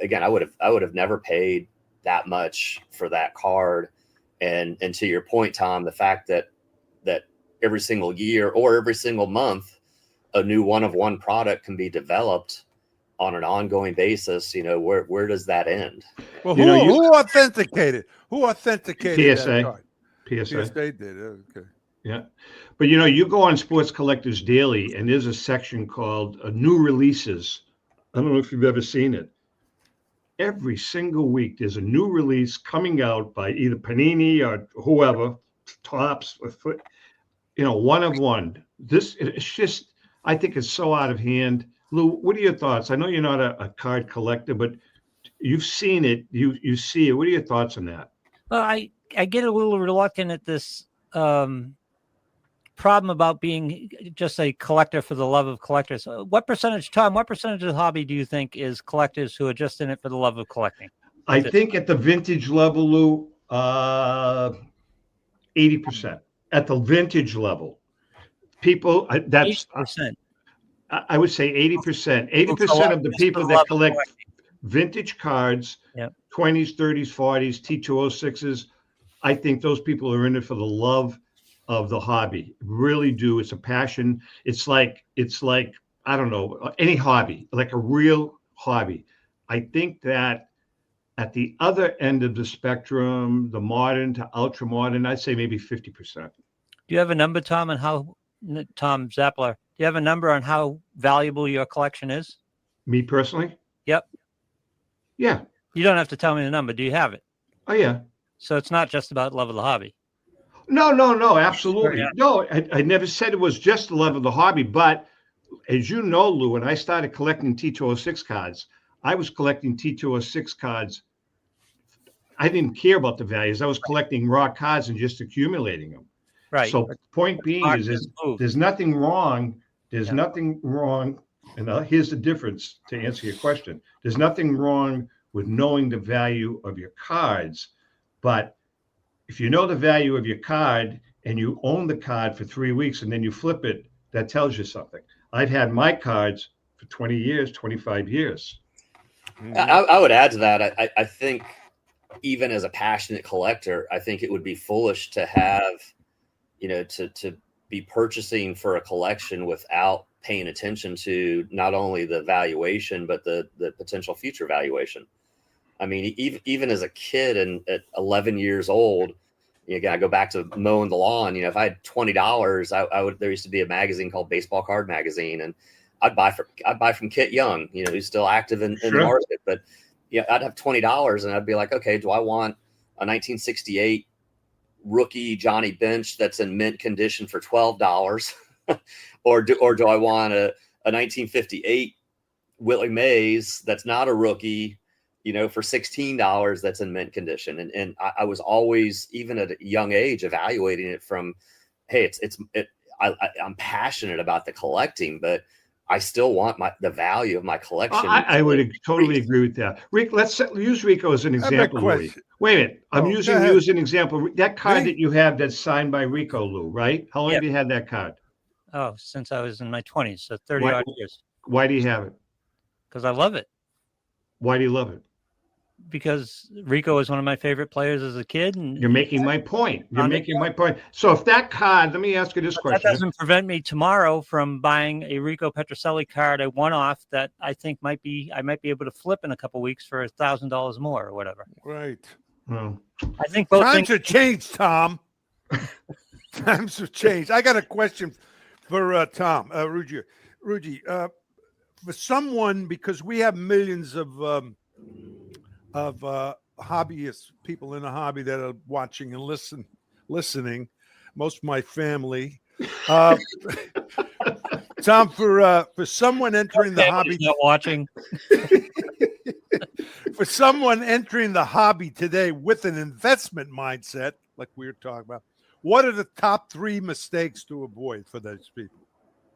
again, I would have never paid that much for that card. And to your point, Tom, the fact that every single year or every single month, a new one-of-one product can be developed on an ongoing basis. Where does that end? Well, who authenticated? Who authenticated PSA. that card? PSA did. Okay. Yeah. But you go on Sports Collectors Daily and there's a section called new releases. I don't know if you've ever seen it. Every single week there's a new release coming out by either Panini or whoever, Tops, or Foot, one of one. It's just, I think it's so out of hand. Lou, what are your thoughts? I know you're not a card collector, but you've seen it. You see it. What are your thoughts on that? Well, I get a little reluctant at this problem about being just a collector for the love of collectors. What percentage of the hobby do you think is collectors who are just in it for the love of collecting? I think at the vintage level, Lou, 80%. At the vintage level, people, that's 80%. I would say 80%. 80% of the people that collect vintage cards, 20s, 30s, 40s, T206s, I think those people are in it for the love of the hobby. Really do. It's a passion. It's like I don't know, any hobby, like a real hobby. I think that at the other end of the spectrum, the modern to ultra modern, I'd say maybe 50%. Do you have a number, Tom, on Tom Zappler? Do you have a number on how valuable your collection is? Me personally? Yep. Yeah. You don't have to tell me the number. Do you have it? Oh, yeah. So it's not just about love of the hobby. No, absolutely. Yeah. No, I never said it was just the love of the hobby. But as you know, Lou, when I started collecting T206 cards, I was collecting T206 cards. I didn't care about the values. I was collecting raw cards and just accumulating them. Right. So point being is there's nothing wrong. There's nothing wrong. And here's the difference to answer your question. There's nothing wrong with knowing the value of your cards. But if you know the value of your card and you own the card for 3 weeks and then you flip it, that tells you something. I've had my cards for 20 years, 25 years. I would add to that. I think even as a passionate collector, I think it would be foolish to have, to be purchasing for a collection without paying attention to not only the valuation, but the potential future valuation. I mean, even as a kid and at 11 years old, again, I go back to mowing the lawn. If I had $20, there used to be a magazine called Baseball Card Magazine, and I'd buy from Kit Young, who's still active in the market. But I'd have $20 and I'd be like, okay, do I want a 1968 rookie Johnny Bench that's in mint condition for $12, or do I want a 1958 Willie Mays that's not a rookie, for $16 that's in mint condition? And I was always, even at a young age, evaluating it from, hey, I'm passionate about the collecting, but I still want the value of my collection. I would totally agree with that. Rick, let's use Rico as an example. Wait a minute. I'm using you as an example. That card that you have that's signed by Rico, Lou, right? How long have you had that card? Oh, since I was in my 20s, so 30-odd years. Why do you have it? Because I love it. Why do you love it? Because Rico was one of my favorite players as a kid. And you're making my point. So if that card, let me ask you this question. That doesn't prevent me tomorrow from buying a Rico Petrocelli card, a one-off that I think I might be able to flip in a couple of weeks for $1,000 more or whatever. Right. Well, I think both times have changed, Tom. Times have changed. I got a question for Tom, Ruggie. For someone, because we have millions of hobbyists, people in the hobby that are watching and listening. Most of my family. Tom, for someone entering the hobby, not watching. For someone entering the hobby today with an investment mindset, like we were talking about, what are the top 3 mistakes to avoid for those people?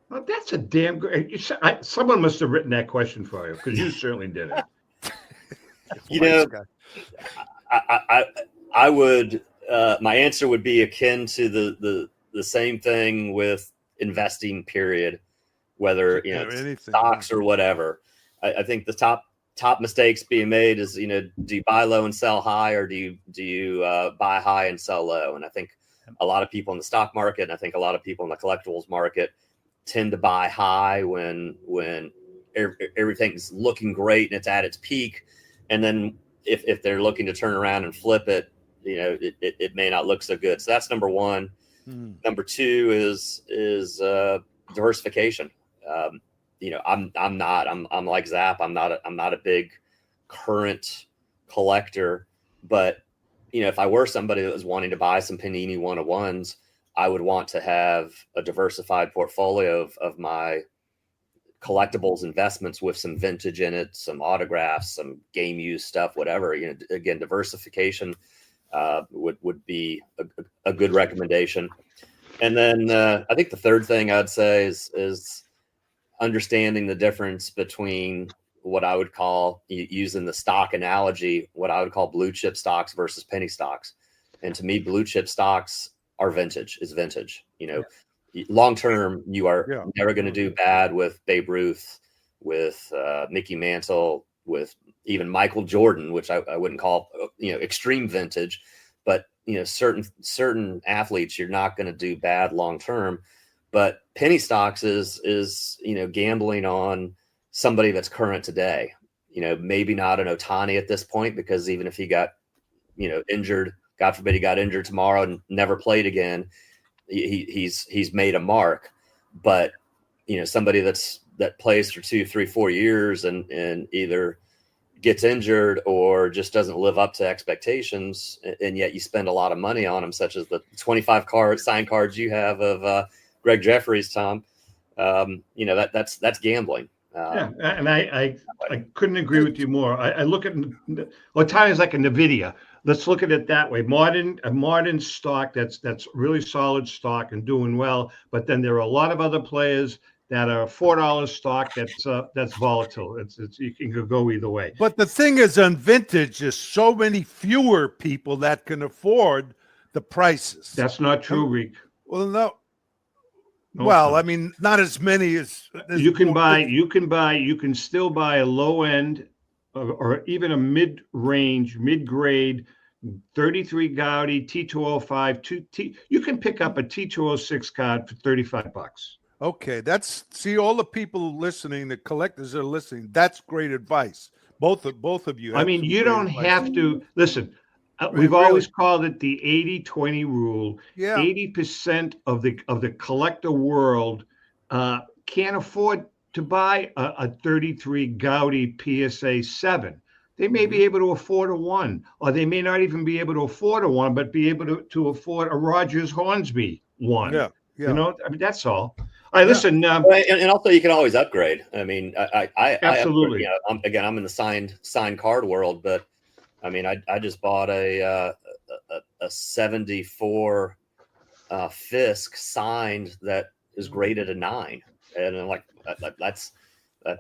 Well, that's a damn good. Someone must have written that question for you, because you certainly did it. I would. My answer would be akin to the same thing with investing. Period. Whether stocks or whatever. I think the top mistakes being made is do you buy low and sell high, or do you buy high and sell low? And I think a lot of people in the stock market, and I think a lot of people in the collectibles market, tend to buy high when everything's looking great and it's at its peak, and then if they're looking to turn around and flip it, it may not look so good. So that's number one. Number two is diversification. I'm like Zap. I'm not a big current collector, but if I were somebody that was wanting to buy some Panini 101s, I would want to have a diversified portfolio of my collectibles investments with some vintage in it, some autographs, some game use stuff, whatever. Again, diversification would be a good recommendation. And then I think the third thing I'd say is understanding the difference between what I would call, using the stock analogy, what I would call blue chip stocks versus penny stocks. And to me, blue chip stocks are vintage. Long term, you are never going to do bad with Babe Ruth, with Mickey Mantle, with even Michael Jordan, which I wouldn't call extreme vintage, but certain athletes you're not going to do bad long term. But penny stocks is gambling on somebody that's current today. Maybe not an Ohtani at this point, because even if he got injured, God forbid he got injured tomorrow and never played again, he's made a mark. But somebody that plays for 2, 3, 4 years and either gets injured or just doesn't live up to expectations, and yet you spend a lot of money on them, such as the 25 signed cards you have of Greg Jeffries, Tom. That's gambling. And I couldn't agree with you more. I look at Ohtani is like a NVIDIA. Let's look at it that way. A modern stock that's really solid stock and doing well. But then there are a lot of other players that are $4 stock that's volatile. It's you can go either way. But the thing is, on vintage, there's so many fewer people that can afford the prices. That's not true, Rick. Well, no. Well, I mean, not as many as you can buy. You can still buy a low end or even a mid-range, mid-grade 33 Gaudi T205. You can pick up a T206 card for $35. Okay, see all the people listening, the collectors are listening. That's great advice. Both of you. I mean, you don't have to listen. We've always called it the 80-20 rule. Yeah. 80% of the collector world can't afford to buy a 33 Gaudi PSA 7. They may be able to afford a 1, or they may not even be able to afford a 1, but be able to afford a Rogers Hornsby 1. Yeah. I mean, that's all. All right, listen. And also, you can always upgrade. I mean, I absolutely. I'm in the signed card world, but I mean, I just bought a 74 Fisk signed that is graded a 9, and I'm like, I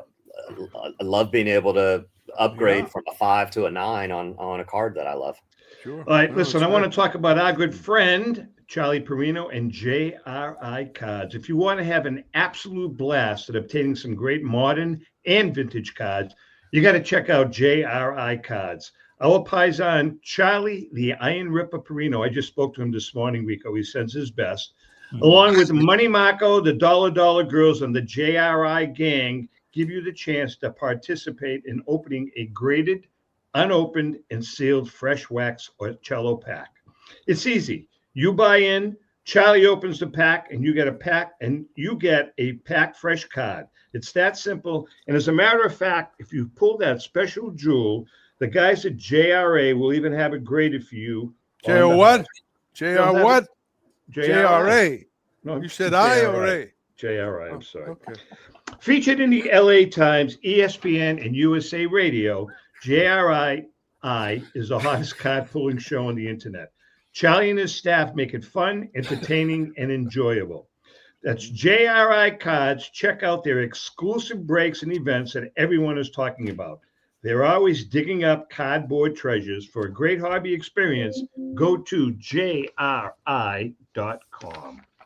love being able to upgrade from a 5 to a 9 on a card that I love. Sure. All right, listen. I want to talk about our good friend Charlie Perino and JRI Cards. If you want to have an absolute blast at obtaining some great modern and vintage cards, you got to check out JRI Cards. Our paisan, Charlie, the Iron Ripper Perino, I just spoke to him this morning, Rico. He sends his best. Along with Money Marco, the Dollar Girls, and the JRI gang, give you the chance to participate in opening a graded, unopened, and sealed fresh wax or cello pack. It's easy. You buy in, Charlie opens the pack, and you get a pack fresh card. It's that simple. And as a matter of fact, if you pull that special jewel, the guys at JRA will even have it graded for you. JR what? JR what? JRA. No, you said I or A? JRA, I'm sorry. Okay. Featured in the LA Times, ESPN, and USA Radio, JRI is the hottest card pulling show on the internet. Charlie and his staff make it fun, entertaining, and enjoyable. That's JRI Cards. Check out their exclusive breaks and events that everyone is talking about. They're always digging up cardboard treasures. For a great hobby experience, go to JRI.com.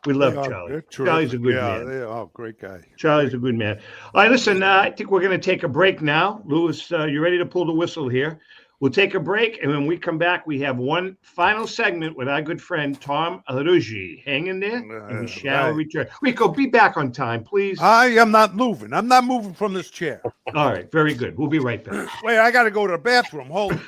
We love Charlie. Charlie's a good man. Great guy. Charlie's a good man. All right, listen, I think we're going to take a break now. Louis, you ready to pull the whistle here? We'll take a break, and when we come back, we have one final segment with our good friend, Tom Ruggie. Hang in there, and we shall return. Rico, be back on time, please. I am not moving. I'm not moving from this chair. All right, very good. We'll be right back. Wait, I got to go to the bathroom. Hold on.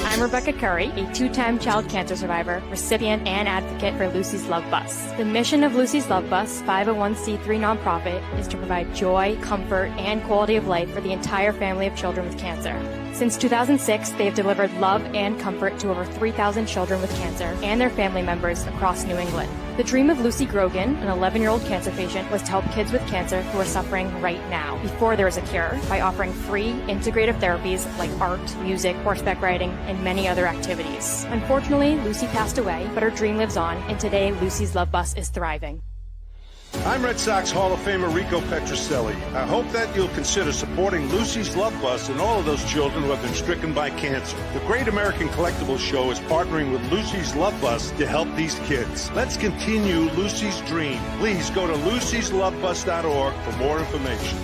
I'm Rebecca Curry, a two-time child cancer survivor, recipient, and advocate for Lucy's Love Bus. The mission of Lucy's Love Bus, 501c3 nonprofit, is to provide joy, comfort, and quality of life for the entire family of children with cancer. Since 2006, they have delivered love and comfort to over 3,000 children with cancer and their family members across New England. The dream of Lucy Grogan, an 11-year-old cancer patient, was to help kids with cancer who are suffering right now, before there is a cure, by offering free, integrative therapies like art, music, horseback riding, and many other activities. Unfortunately, Lucy passed away, but her dream lives on, and today Lucy's Love Bus is thriving. I'm Red Sox Hall of Famer Rico Petroselli. I hope that you'll consider supporting Lucy's Love Bus and all of those children who have been stricken by cancer. The Great American Collectibles Show is partnering with Lucy's Love Bus to help these kids. Let's continue Lucy's dream. Please go to lucyslovebus.org for more information.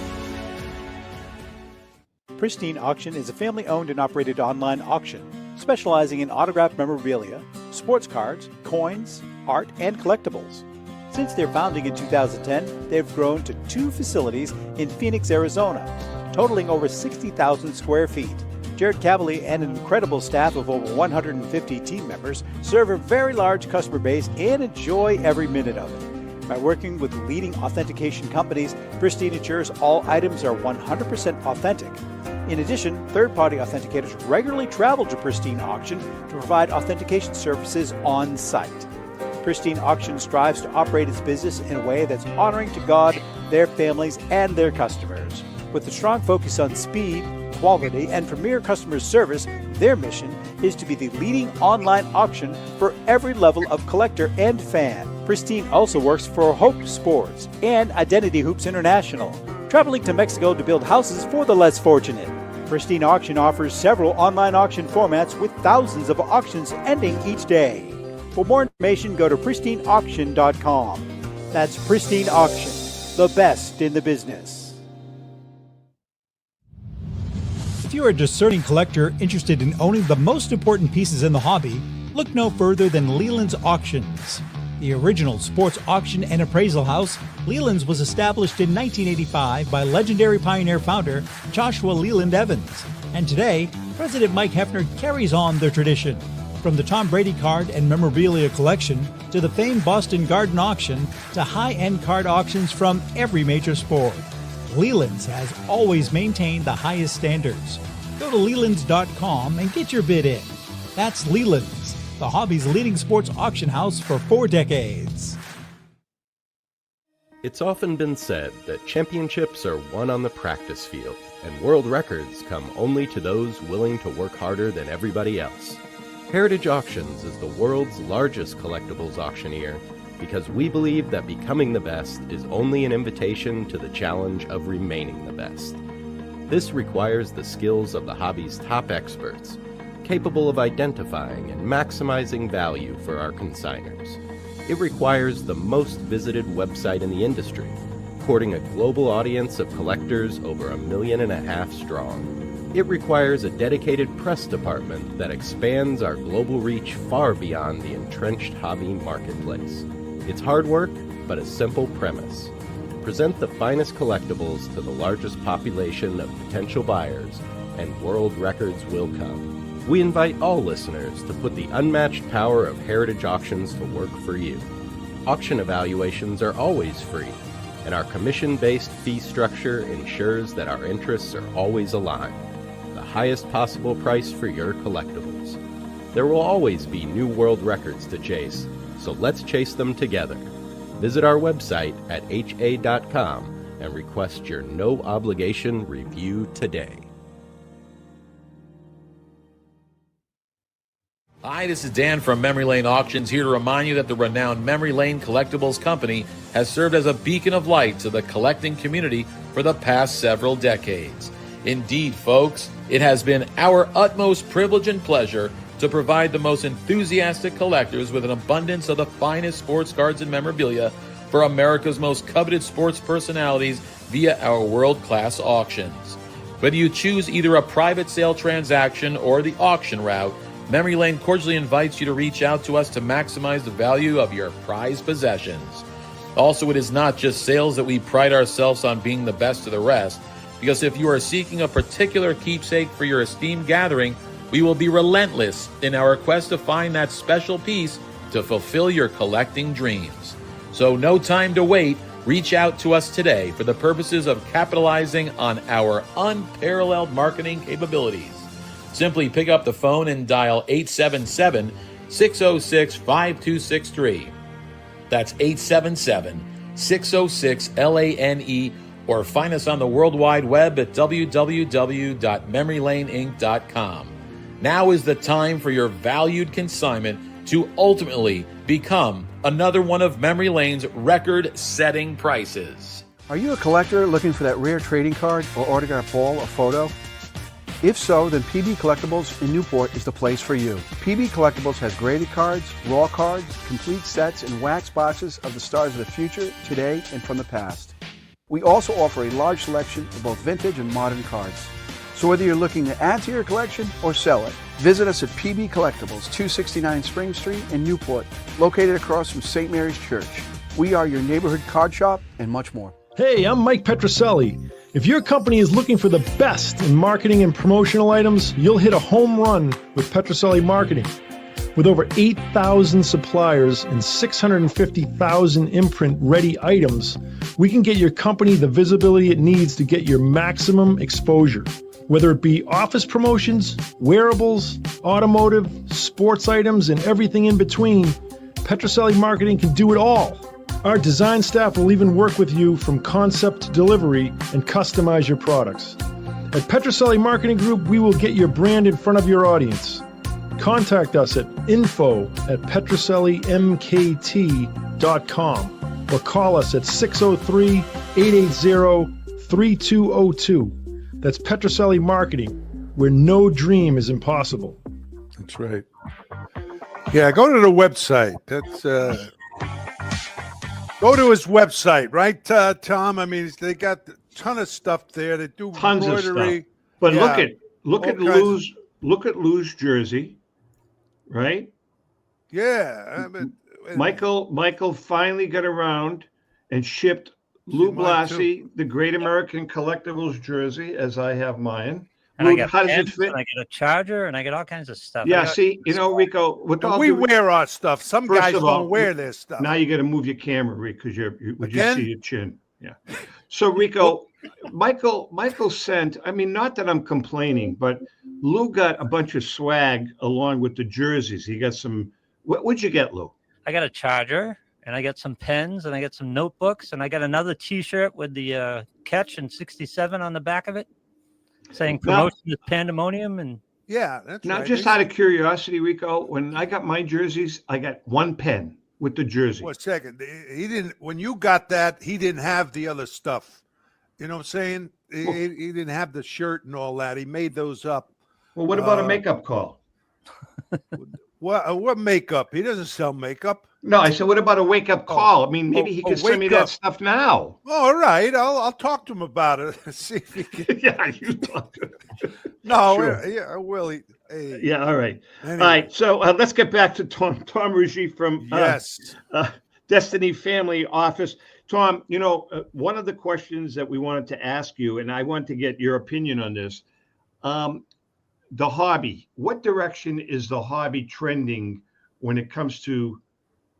Pristine Auction is a family-owned and operated online auction specializing in autographed memorabilia, sports cards, coins, art, and collectibles. Since their founding in 2010, they've grown to 2 facilities in Phoenix, Arizona, totaling over 60,000 square feet. Jared Cavalier and an incredible staff of over 150 team members serve a very large customer base and enjoy every minute of it. By working with leading authentication companies, Pristine ensures all items are 100% authentic. In addition, third-party authenticators regularly travel to Pristine Auction to provide authentication services on site. Pristine Auction strives to operate its business in a way that's honoring to God, their families, and their customers. With a strong focus on speed, quality, and premier customer service, their mission is to be the leading online auction for every level of collector and fan. Pristine also works for Hope Sports and Identity Hoops International, traveling to Mexico to build houses for the less fortunate. Pristine Auction offers several online auction formats with thousands of auctions ending each day. For more information, go to pristineauction.com. That's Pristine Auction, the best in the business. If you're a discerning collector interested in owning the most important pieces in the hobby, look no further than Leland's Auctions. The original sports auction and appraisal house, Leland's was established in 1985 by legendary Pioneer founder Joshua Leland Evans. And today, President Mike Hefner carries on the tradition. From the Tom Brady card and memorabilia collection to the famed Boston Garden Auction to high-end card auctions from every major sport, Leland's has always maintained the highest standards. Go to Lelands.com and get your bid in. That's Leland's, the hobby's leading sports auction house for 4 decades. It's often been said that championships are won on the practice field, and world records come only to those willing to work harder than everybody else. Heritage Auctions is the world's largest collectibles auctioneer because we believe that becoming the best is only an invitation to the challenge of remaining the best. This requires the skills of the hobby's top experts, capable of identifying and maximizing value for our consigners. It requires the most visited website in the industry, courting a global audience of collectors over 1.5 million strong. It requires a dedicated press department that expands our global reach far beyond the entrenched hobby marketplace. It's hard work, but a simple premise. Present the finest collectibles to the largest population of potential buyers, and world records will come. We invite all listeners to put the unmatched power of Heritage Auctions to work for you. Auction evaluations are always free, and our commission-based fee structure ensures that our interests are always aligned. Highest possible price for your collectibles. There will always be new world records to chase, so let's chase them together. Visit our website at ha.com and request your no-obligation review today. Hi, this is Dan from Memory Lane Auctions, here to remind you that the renowned Memory Lane Collectibles Company has served as a beacon of light to the collecting community for the past several decades. Indeed, folks, it has been our utmost privilege and pleasure to provide the most enthusiastic collectors with an abundance of the finest sports cards and memorabilia for America's most coveted sports personalities via our world-class auctions. Whether you choose either a private sale transaction or the auction route, Memory Lane cordially invites you to reach out to us to maximize the value of your prized possessions. Also, it is not just sales that we pride ourselves on being the best of the rest, because if you are seeking a particular keepsake for your esteemed gathering, we will be relentless in our quest to find that special piece to fulfill your collecting dreams. So no time to wait. Reach out to us today for the purposes of capitalizing on our unparalleled marketing capabilities. Simply pick up the phone and dial 877-606-5263. That's 877-606-LANE, or find us on the World Wide Web at www.memorylaneinc.com. Now is the time for your valued consignment to ultimately become another one of Memory Lane's record-setting prices. Are you a collector looking for that rare trading card or autographed ball or photo? If so, then PB Collectibles in Newport is the place for you. PB Collectibles has graded cards, raw cards, complete sets, and wax boxes of the stars of the future, today, and from the past. We also offer a large selection of both vintage and modern cards. So whether you're looking to add to your collection or sell it, visit us at PB Collectibles, 269 Spring Street in Newport, located across from St. Mary's Church. We are your neighborhood card shop and much more. Hey, I'm Mike Petroselli. If your company is looking for the best in marketing and promotional items, you'll hit a home run with Petroselli Marketing. With over 8,000 suppliers and 650,000 imprint-ready items, we can get your company the visibility it needs to get your maximum exposure. Whether it be office promotions, wearables, automotive, sports items, and everything in between, Petroselli Marketing can do it all. Our design staff will even work with you from concept to delivery and customize your products. At Petroselli Marketing Group, we will get your brand in front of your audience. Contact us at info@petrosellimkt.com or call us at 603-880-3202. That's Petroselli Marketing, where no dream is impossible. That's right. Yeah, go to the website. That's go to his website, right, Tom? I mean, they got a ton of stuff there. They do tons of embroidery. stuff. But Yeah. look at Lou's jersey, right? Yeah. I mean, Michael finally got around and shipped Lou Blassie the Great American Collectibles jersey, as I have mine. And Lou, I get how does it pens, fit? and I get a charger, and I get all kinds of stuff. Yeah, see, Rico, we wear our stuff. Some First guys of all, don't wear their stuff. Now you got to move your camera, Rick, because we just Again? see your chin. Yeah. So Rico, Michael sent. I mean, not that I'm complaining, but Lou got a bunch of swag along with the jerseys. He got some. What'd you get, Lou? I got a charger, and I got some pens, and I got some notebooks, and I got another T-shirt with the catch and 67 on the back of it, saying promotion is pandemonium. And yeah, that's now right. just out of curiosity, Rico, when I got my jerseys, I got one pen with the jersey. One second. He didn't. When you got that, he didn't have the other stuff. You know what I'm saying? He didn't have the shirt and all that. He made those up. Well, what about a makeup call? What makeup? He doesn't sell makeup. No, I said, what about a wake-up call? I mean, maybe he could send me that stuff now. All right, I'll talk to him about it. See if he can. Yeah, you talk to him. No, Sure. yeah, Willie. Hey. Yeah, all right. Anyway. All right, so let's get back to Tom Ruggie from Yes. Destiny Family Office. Tom, one of the questions that we wanted to ask you, and I want to get your opinion on this, the hobby. What direction is the hobby trending when it comes to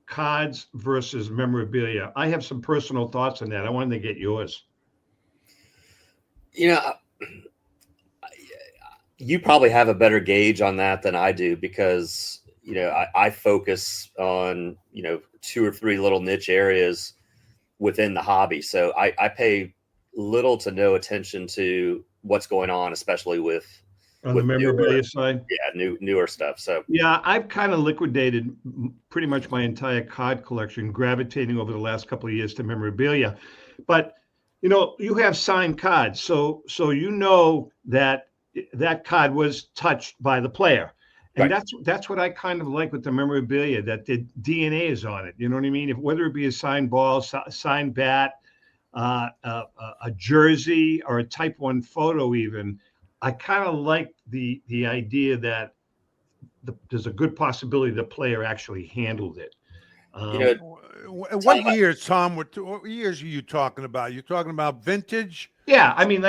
cards versus memorabilia? I have some personal thoughts on that. I wanted to get yours. You probably have a better gauge on that than I do, because I focus on 2 or 3 little niche areas within the hobby, so I pay little to no attention to what's going on, especially with the memorabilia side. Yeah, newer stuff. So yeah, I've kind of liquidated pretty much my entire card collection, gravitating over the last couple of years to memorabilia. But you have signed cards, so that card was touched by the player, and right. that's what I kind of like with the memorabilia, that the DNA is on it. You know what I mean? Whether it be a signed ball, signed bat, a jersey, or a Type 1 photo, even. I kind of like the idea that there's a good possibility the player actually handled it. What years, Tom? What years are you talking about? You're talking about vintage? Yeah, I mean,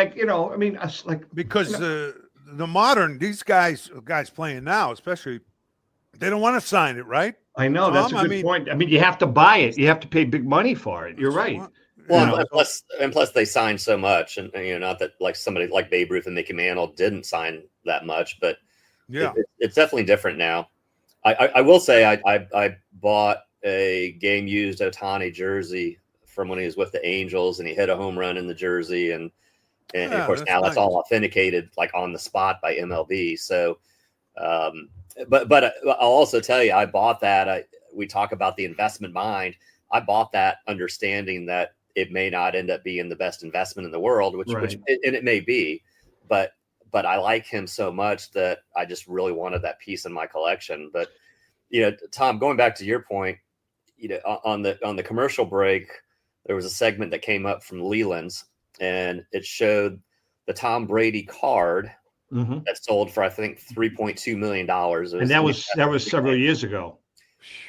because the modern these guys playing now, especially, they don't want to sign it, right? I know, Tom? That's a good point. I mean, you have to buy it. You have to pay big money for it. You're right. Well, and plus they signed so much, and not that like somebody like Babe Ruth and Mickey Mantle didn't sign that much, but it's definitely different now. I will say I bought a game used Ohtani jersey from when he was with the Angels, and he hit a home run in the jersey, and of course now that's all authenticated like on the spot by MLB. So, but I'll also tell you, I bought that. We talk about the investment mind. I bought that understanding that it may not end up being the best investment in the world, which it may be, but I like him so much that I just really wanted that piece in my collection. But Tom, going back to your point, on the commercial break, there was a segment that came up from Leland's, and it showed the Tom Brady card that sold for I think $3.2 million, and that was several years ago.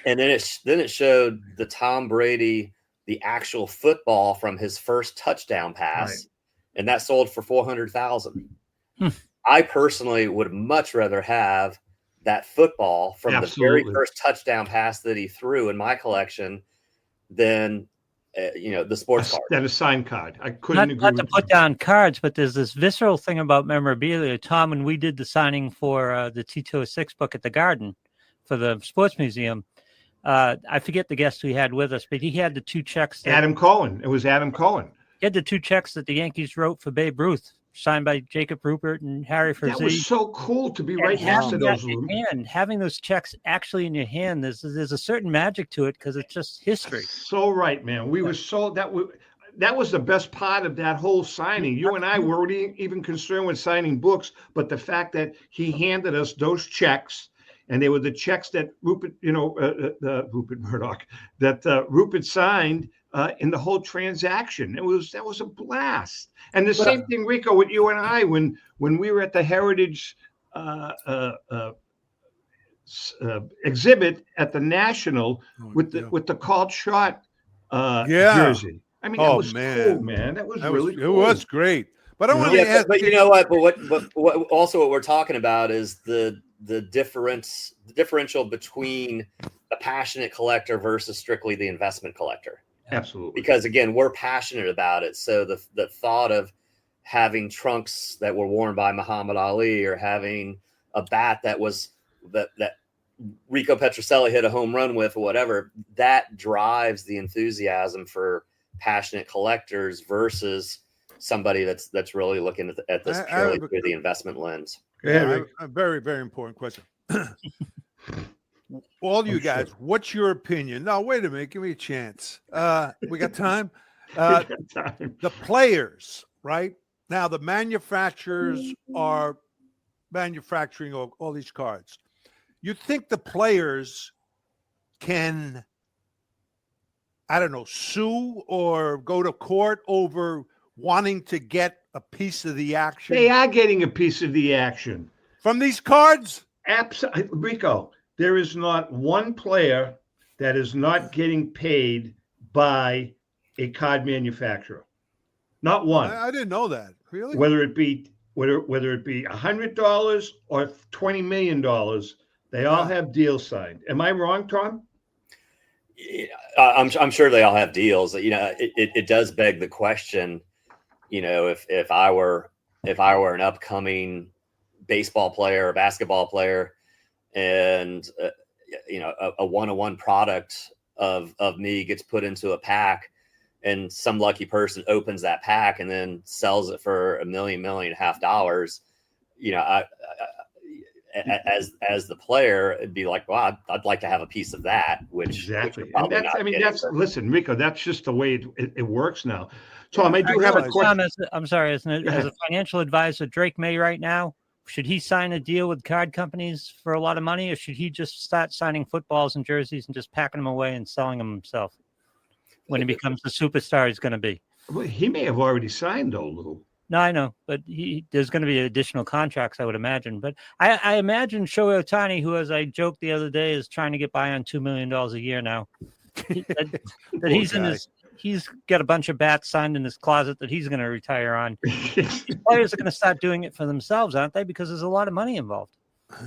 And then it showed the Tom Brady, the actual football from his first touchdown pass, and that sold for $400,000. I personally would much rather have that football from the very first touchdown pass that he threw in my collection than the sports card. That a signed card. I couldn't agree. Not to put down cards, but there's this visceral thing about memorabilia. Tom, when we did the signing for the T206 book at the Garden for the Sports Museum, I forget the guest we had with us, but he had the two checks. Adam Cohen. It was Adam Cohen. He had the two checks that the Yankees wrote for Babe Ruth, signed by Jacob Rupert and Harry Frazee. That was so cool to be right next to those. And having those checks actually in your hand, there's a certain magic to it because it's just history. So right, man. We were that was the best part of that whole signing. You and I weren't even concerned with signing books, but the fact that he handed us those checks, and they were the checks that Rupert, Rupert Murdoch, that Rupert signed in the whole transaction. That was a blast. And the same thing, Rico, with you and I when we were at the Heritage exhibit at the National with the called shot jersey. I mean, that was cool, man. That was really cool. It was great. But I want to ask. But you know what? But what we're talking about is the differential between a passionate collector versus strictly the investment collector. Absolutely. Because again, we're passionate about it. So the thought of having trunks that were worn by Muhammad Ali, or having a bat that Rico Petrocelli hit a home run with, or whatever, that drives the enthusiasm for passionate collectors versus somebody that's really looking at this purely through the investment lens. A very, very important question. All you guys, what's your opinion? No, wait a minute. Give me a chance. We got time. The players, right? Now, the manufacturers are manufacturing all these cards. You think the players can, I don't know, sue or go to court over wanting to get a piece of the action? They are getting a piece of the action. From these cards? Absolutely. Rico, there is not one player that is not getting paid by a card manufacturer. Not one. I didn't know that. Really? Whether it be $100 or $20 million, they all have deals signed. Am I wrong, Tom? I'm sure they all have deals. It does beg the question. If I were an upcoming baseball player or basketball player, and a one-on-one product of me gets put into a pack, and some lucky person opens that pack and then sells it for $1 million and a half dollars, as the player, it'd be like, well, I'd like to have a piece of that. Exactly. Listen, Rico, that's just the way it works now. Tom, I do have a question. I'm sorry, as a financial advisor, Drake May right now, should he sign a deal with card companies for a lot of money, or should he just start signing footballs and jerseys and just packing them away and selling them himself when he becomes the superstar he's going to be? Well, he may have already signed, though, Lou. No, I know, but there's going to be additional contracts, I would imagine. But I imagine Shohei Ohtani, who, as I joked the other day, is trying to get by on $2 million a year now. that he's got a bunch of bats signed in his closet that he's going to retire on. These players are going to start doing it for themselves, aren't they? Because there's a lot of money involved.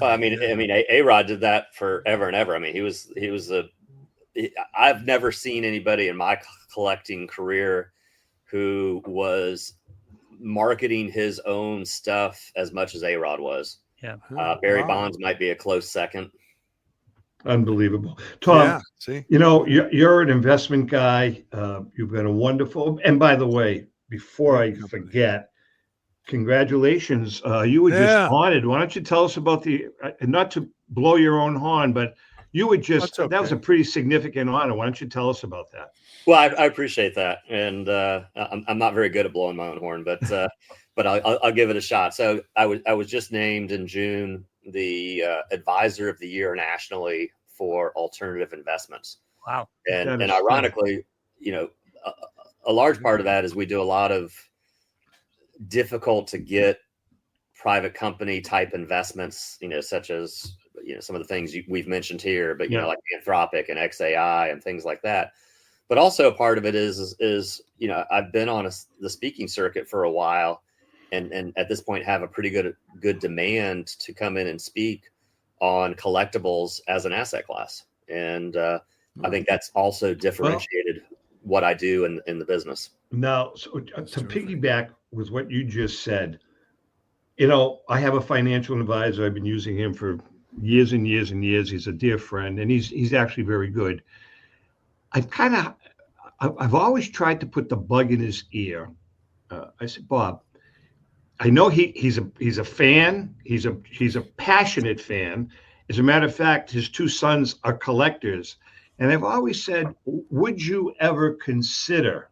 Well, A-Rod did that forever and ever. I mean, I've never seen anybody in my collecting career who was marketing his own stuff as much as A-Rod was. Yeah. Barry Bonds might be a close second. Unbelievable. Tom, you're an investment guy. You've got a wonderful, and by the way, before I forget, congratulations. You were just honored. Why don't you tell us about not to blow your own horn, but you were just, that was a pretty significant honor. Why don't you tell us about that? Well, I appreciate that. And I'm not very good at blowing my own horn, but I'll give it a shot. So I was just named in June the advisor of the year nationally for alternative investments. Wow. And ironically, a large part of that is we do a lot of difficult to get private company type investments, such as, some of the things we've mentioned here, but, like Anthropic and XAI and things like that. But also part of it is I've been on the speaking circuit for a while and at this point have a pretty good demand to come in and speak on collectibles as an asset class. And I think that's also differentiated what I do in the business. Now, so to piggyback with what you just said, I have a financial advisor. I've been using him for years and years and years. He's a dear friend, and he's actually very good. I've always tried to put the bug in his ear. I said, Bob, I know he's a fan. He's a passionate fan. As a matter of fact, his two sons are collectors. And I've always said, would you ever consider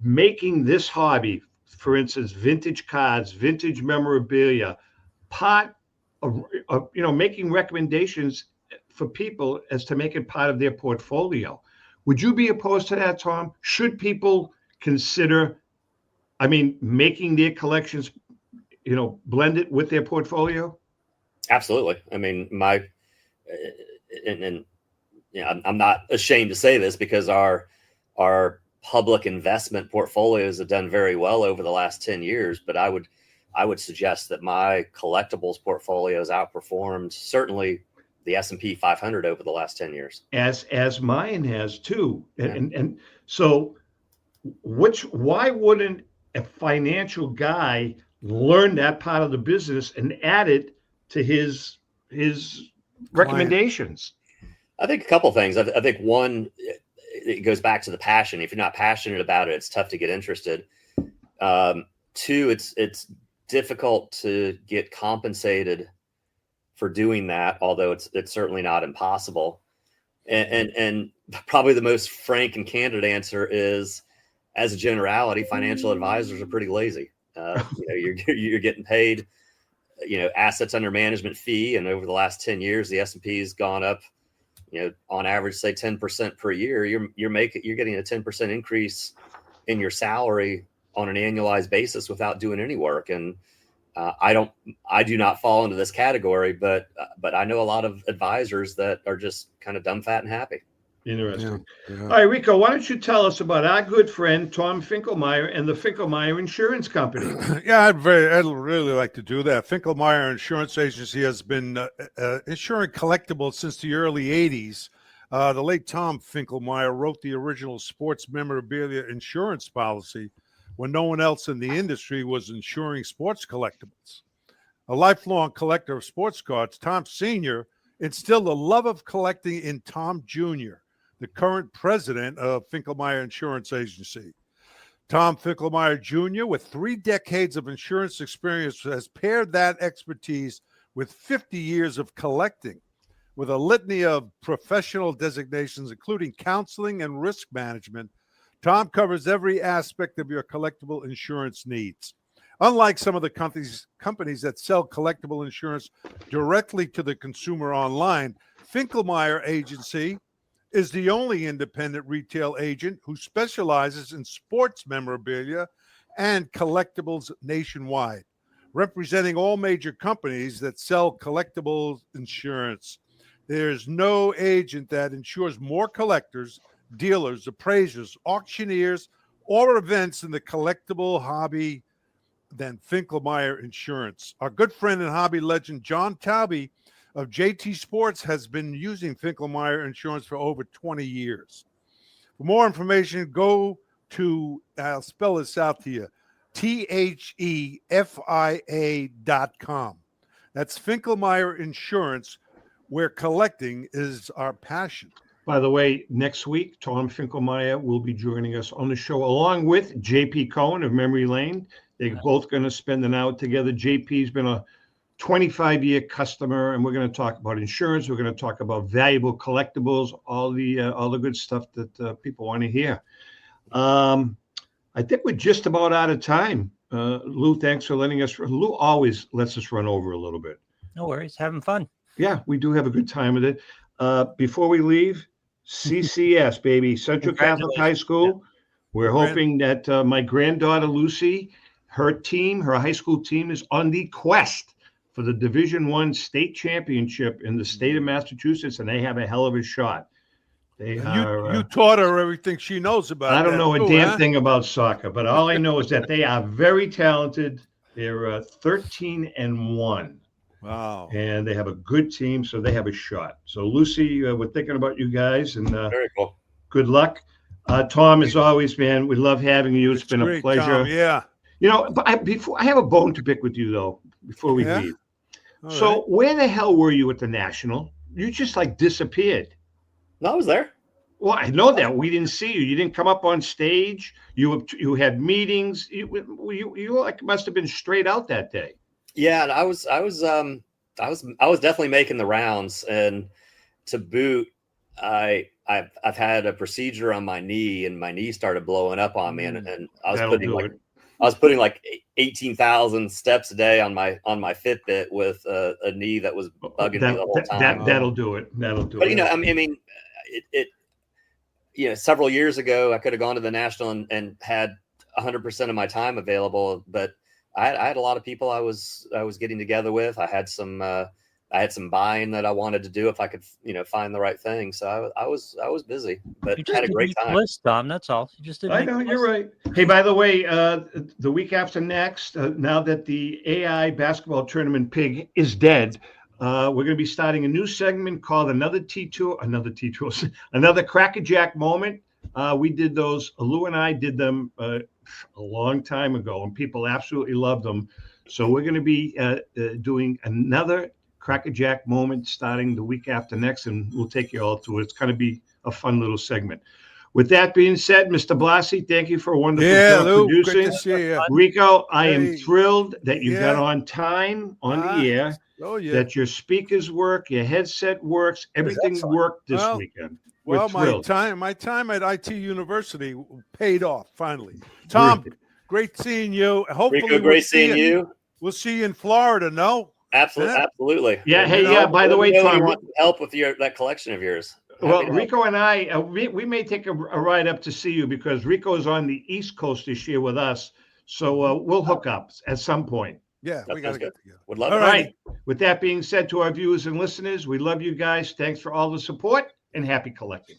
making this hobby, for instance, vintage cards, vintage memorabilia, part of making recommendations for people as to make it part of their portfolio? Would you be opposed to that, Tom? Should people consider, making their collections, blend it with their portfolio? Absolutely. I'm not ashamed to say this because our public investment portfolios have done very well over the last 10 years, but I would suggest that my collectibles portfolio has outperformed certainly the S&P 500 over the last 10 years. As mine has too. And so why wouldn't a financial guy learn that part of the business and add it to his recommendations? I think a couple of things. I think one, it goes back to the passion. If you're not passionate about it, it's tough to get interested. Two, it's difficult to get compensated for doing that, although it's certainly not impossible. And probably the most frank and candid answer is, as a generality, financial advisors are pretty lazy. You're getting paid, assets under management fee, and over the last 10 years, the S&P has gone up, on average, say 10% per year. You're getting a 10% increase in your salary on an annualized basis without doing any work. And I do not fall into this category, but I know a lot of advisors that are just kind of dumb, fat, and happy. Interesting. Yeah. All right, Rico, why don't you tell us about our good friend Tom Finkelmeyer and the Finkelmeyer Insurance Company? Yeah, I'd really like to do that. Finkelmeyer Insurance Agency has been insuring collectibles since the early 80s. The late Tom Finkelmeyer wrote the original sports memorabilia insurance policy when no one else in the industry was insuring sports collectibles. A lifelong collector of sports cards, Tom Sr. instilled a love of collecting in Tom Jr., the current president of Finkelmeyer Insurance Agency. Tom Finkelmeyer Jr., with 3 decades of insurance experience, has paired that expertise with 50 years of collecting, with a litany of professional designations, including counseling and risk management. Tom covers every aspect of your collectible insurance needs. Unlike some of the companies that sell collectible insurance directly to the consumer online, Finkelmeyer Agency is the only independent retail agent who specializes in sports memorabilia and collectibles nationwide, representing all major companies that sell collectibles insurance. There's no agent that insures more collectors, dealers, appraisers, auctioneers, or events in the collectible hobby than Finkelmeyer Insurance. Our good friend and hobby legend, John Tauby of JT Sports, has been using Finkelmeyer Insurance for over 20 years. For more information, go to, I'll spell this out to you, THEFIA.com. That's Finkelmeyer Insurance, where collecting is our passion. By the way, next week, Tom Finkelmeyer will be joining us on the show along with JP Cohen of Memory Lane. They're both going to spend an hour together. JP's been a 25-year customer, and we're going to talk about insurance. We're going to talk about valuable collectibles, all the good stuff that people want to hear. I think we're just about out of time. Lou, thanks for letting us. Lou always lets us run over a little bit. No worries. Having fun. Yeah, we do have a good time with it. Before we leave, CCS, baby, Central Catholic High School. We're hoping that my granddaughter, Lucy, her high school team is on the quest for the Division I state championship in the state of Massachusetts, and they have a hell of a shot. You taught her everything she knows about. I don't know a damn thing about soccer, but all I know is that they are very talented. They're 13-1. Wow. And they have a good team, so they have a shot. So, Lucy, we're thinking about you guys, and very cool. Good luck. Tom, as always, man, we love having you. It's been a pleasure. Tom, yeah. You know, but I have a bone to pick with you, though, before we leave. So where the hell were you at the National? You just, disappeared. No, I was there. Well, I know that. We didn't see you. You didn't come up on stage. You had meetings. You must have been straight out that day. Yeah, and I was definitely making the rounds, and to boot, I've had a procedure on my knee, and my knee started blowing up on me, and I was putting like 18,000 steps a day on my Fitbit with a knee that was bugging me the whole time. That'll do it. But I mean, several years ago, I could have gone to the National and had 100% of my time available, but I had a lot of people I was getting together with. I had some buying that I wanted to do if I could, find the right thing. So I was busy, but had a great time. List, Tom, that's all. You just didn't. I know you're right. Hey, by the way, the week after next, now that the AI basketball tournament pig is dead, we're going to be starting a new segment called another Crackerjack moment. We did those. Lou and I did them a long time ago, and people absolutely loved them. So we're going to be doing another Crackerjack moment starting the week after next, and we'll take you all to it. It's going to be a fun little segment. With that being said, Mr. Blasi, thank you for a wonderful job producing. Good to see you. Rico, I am thrilled that you got on time on the air. Oh, yeah. That your speakers work, your headset works, everything worked this weekend. Well, my time at IT University paid off finally. Tom, great seeing you. Hopefully, Rico, great seeing you. We'll see you in Florida. No, absolutely. Yeah. Hey, by the way, Tom, want help with that collection of yours. Well, Rico and I, we may take a ride up to see you because Rico is on the East Coast this year with us, so we'll hook up at some point. Yeah, we got to get together. Would love it. All right. With that being said, to our viewers and listeners, we love you guys. Thanks for all the support and happy collecting.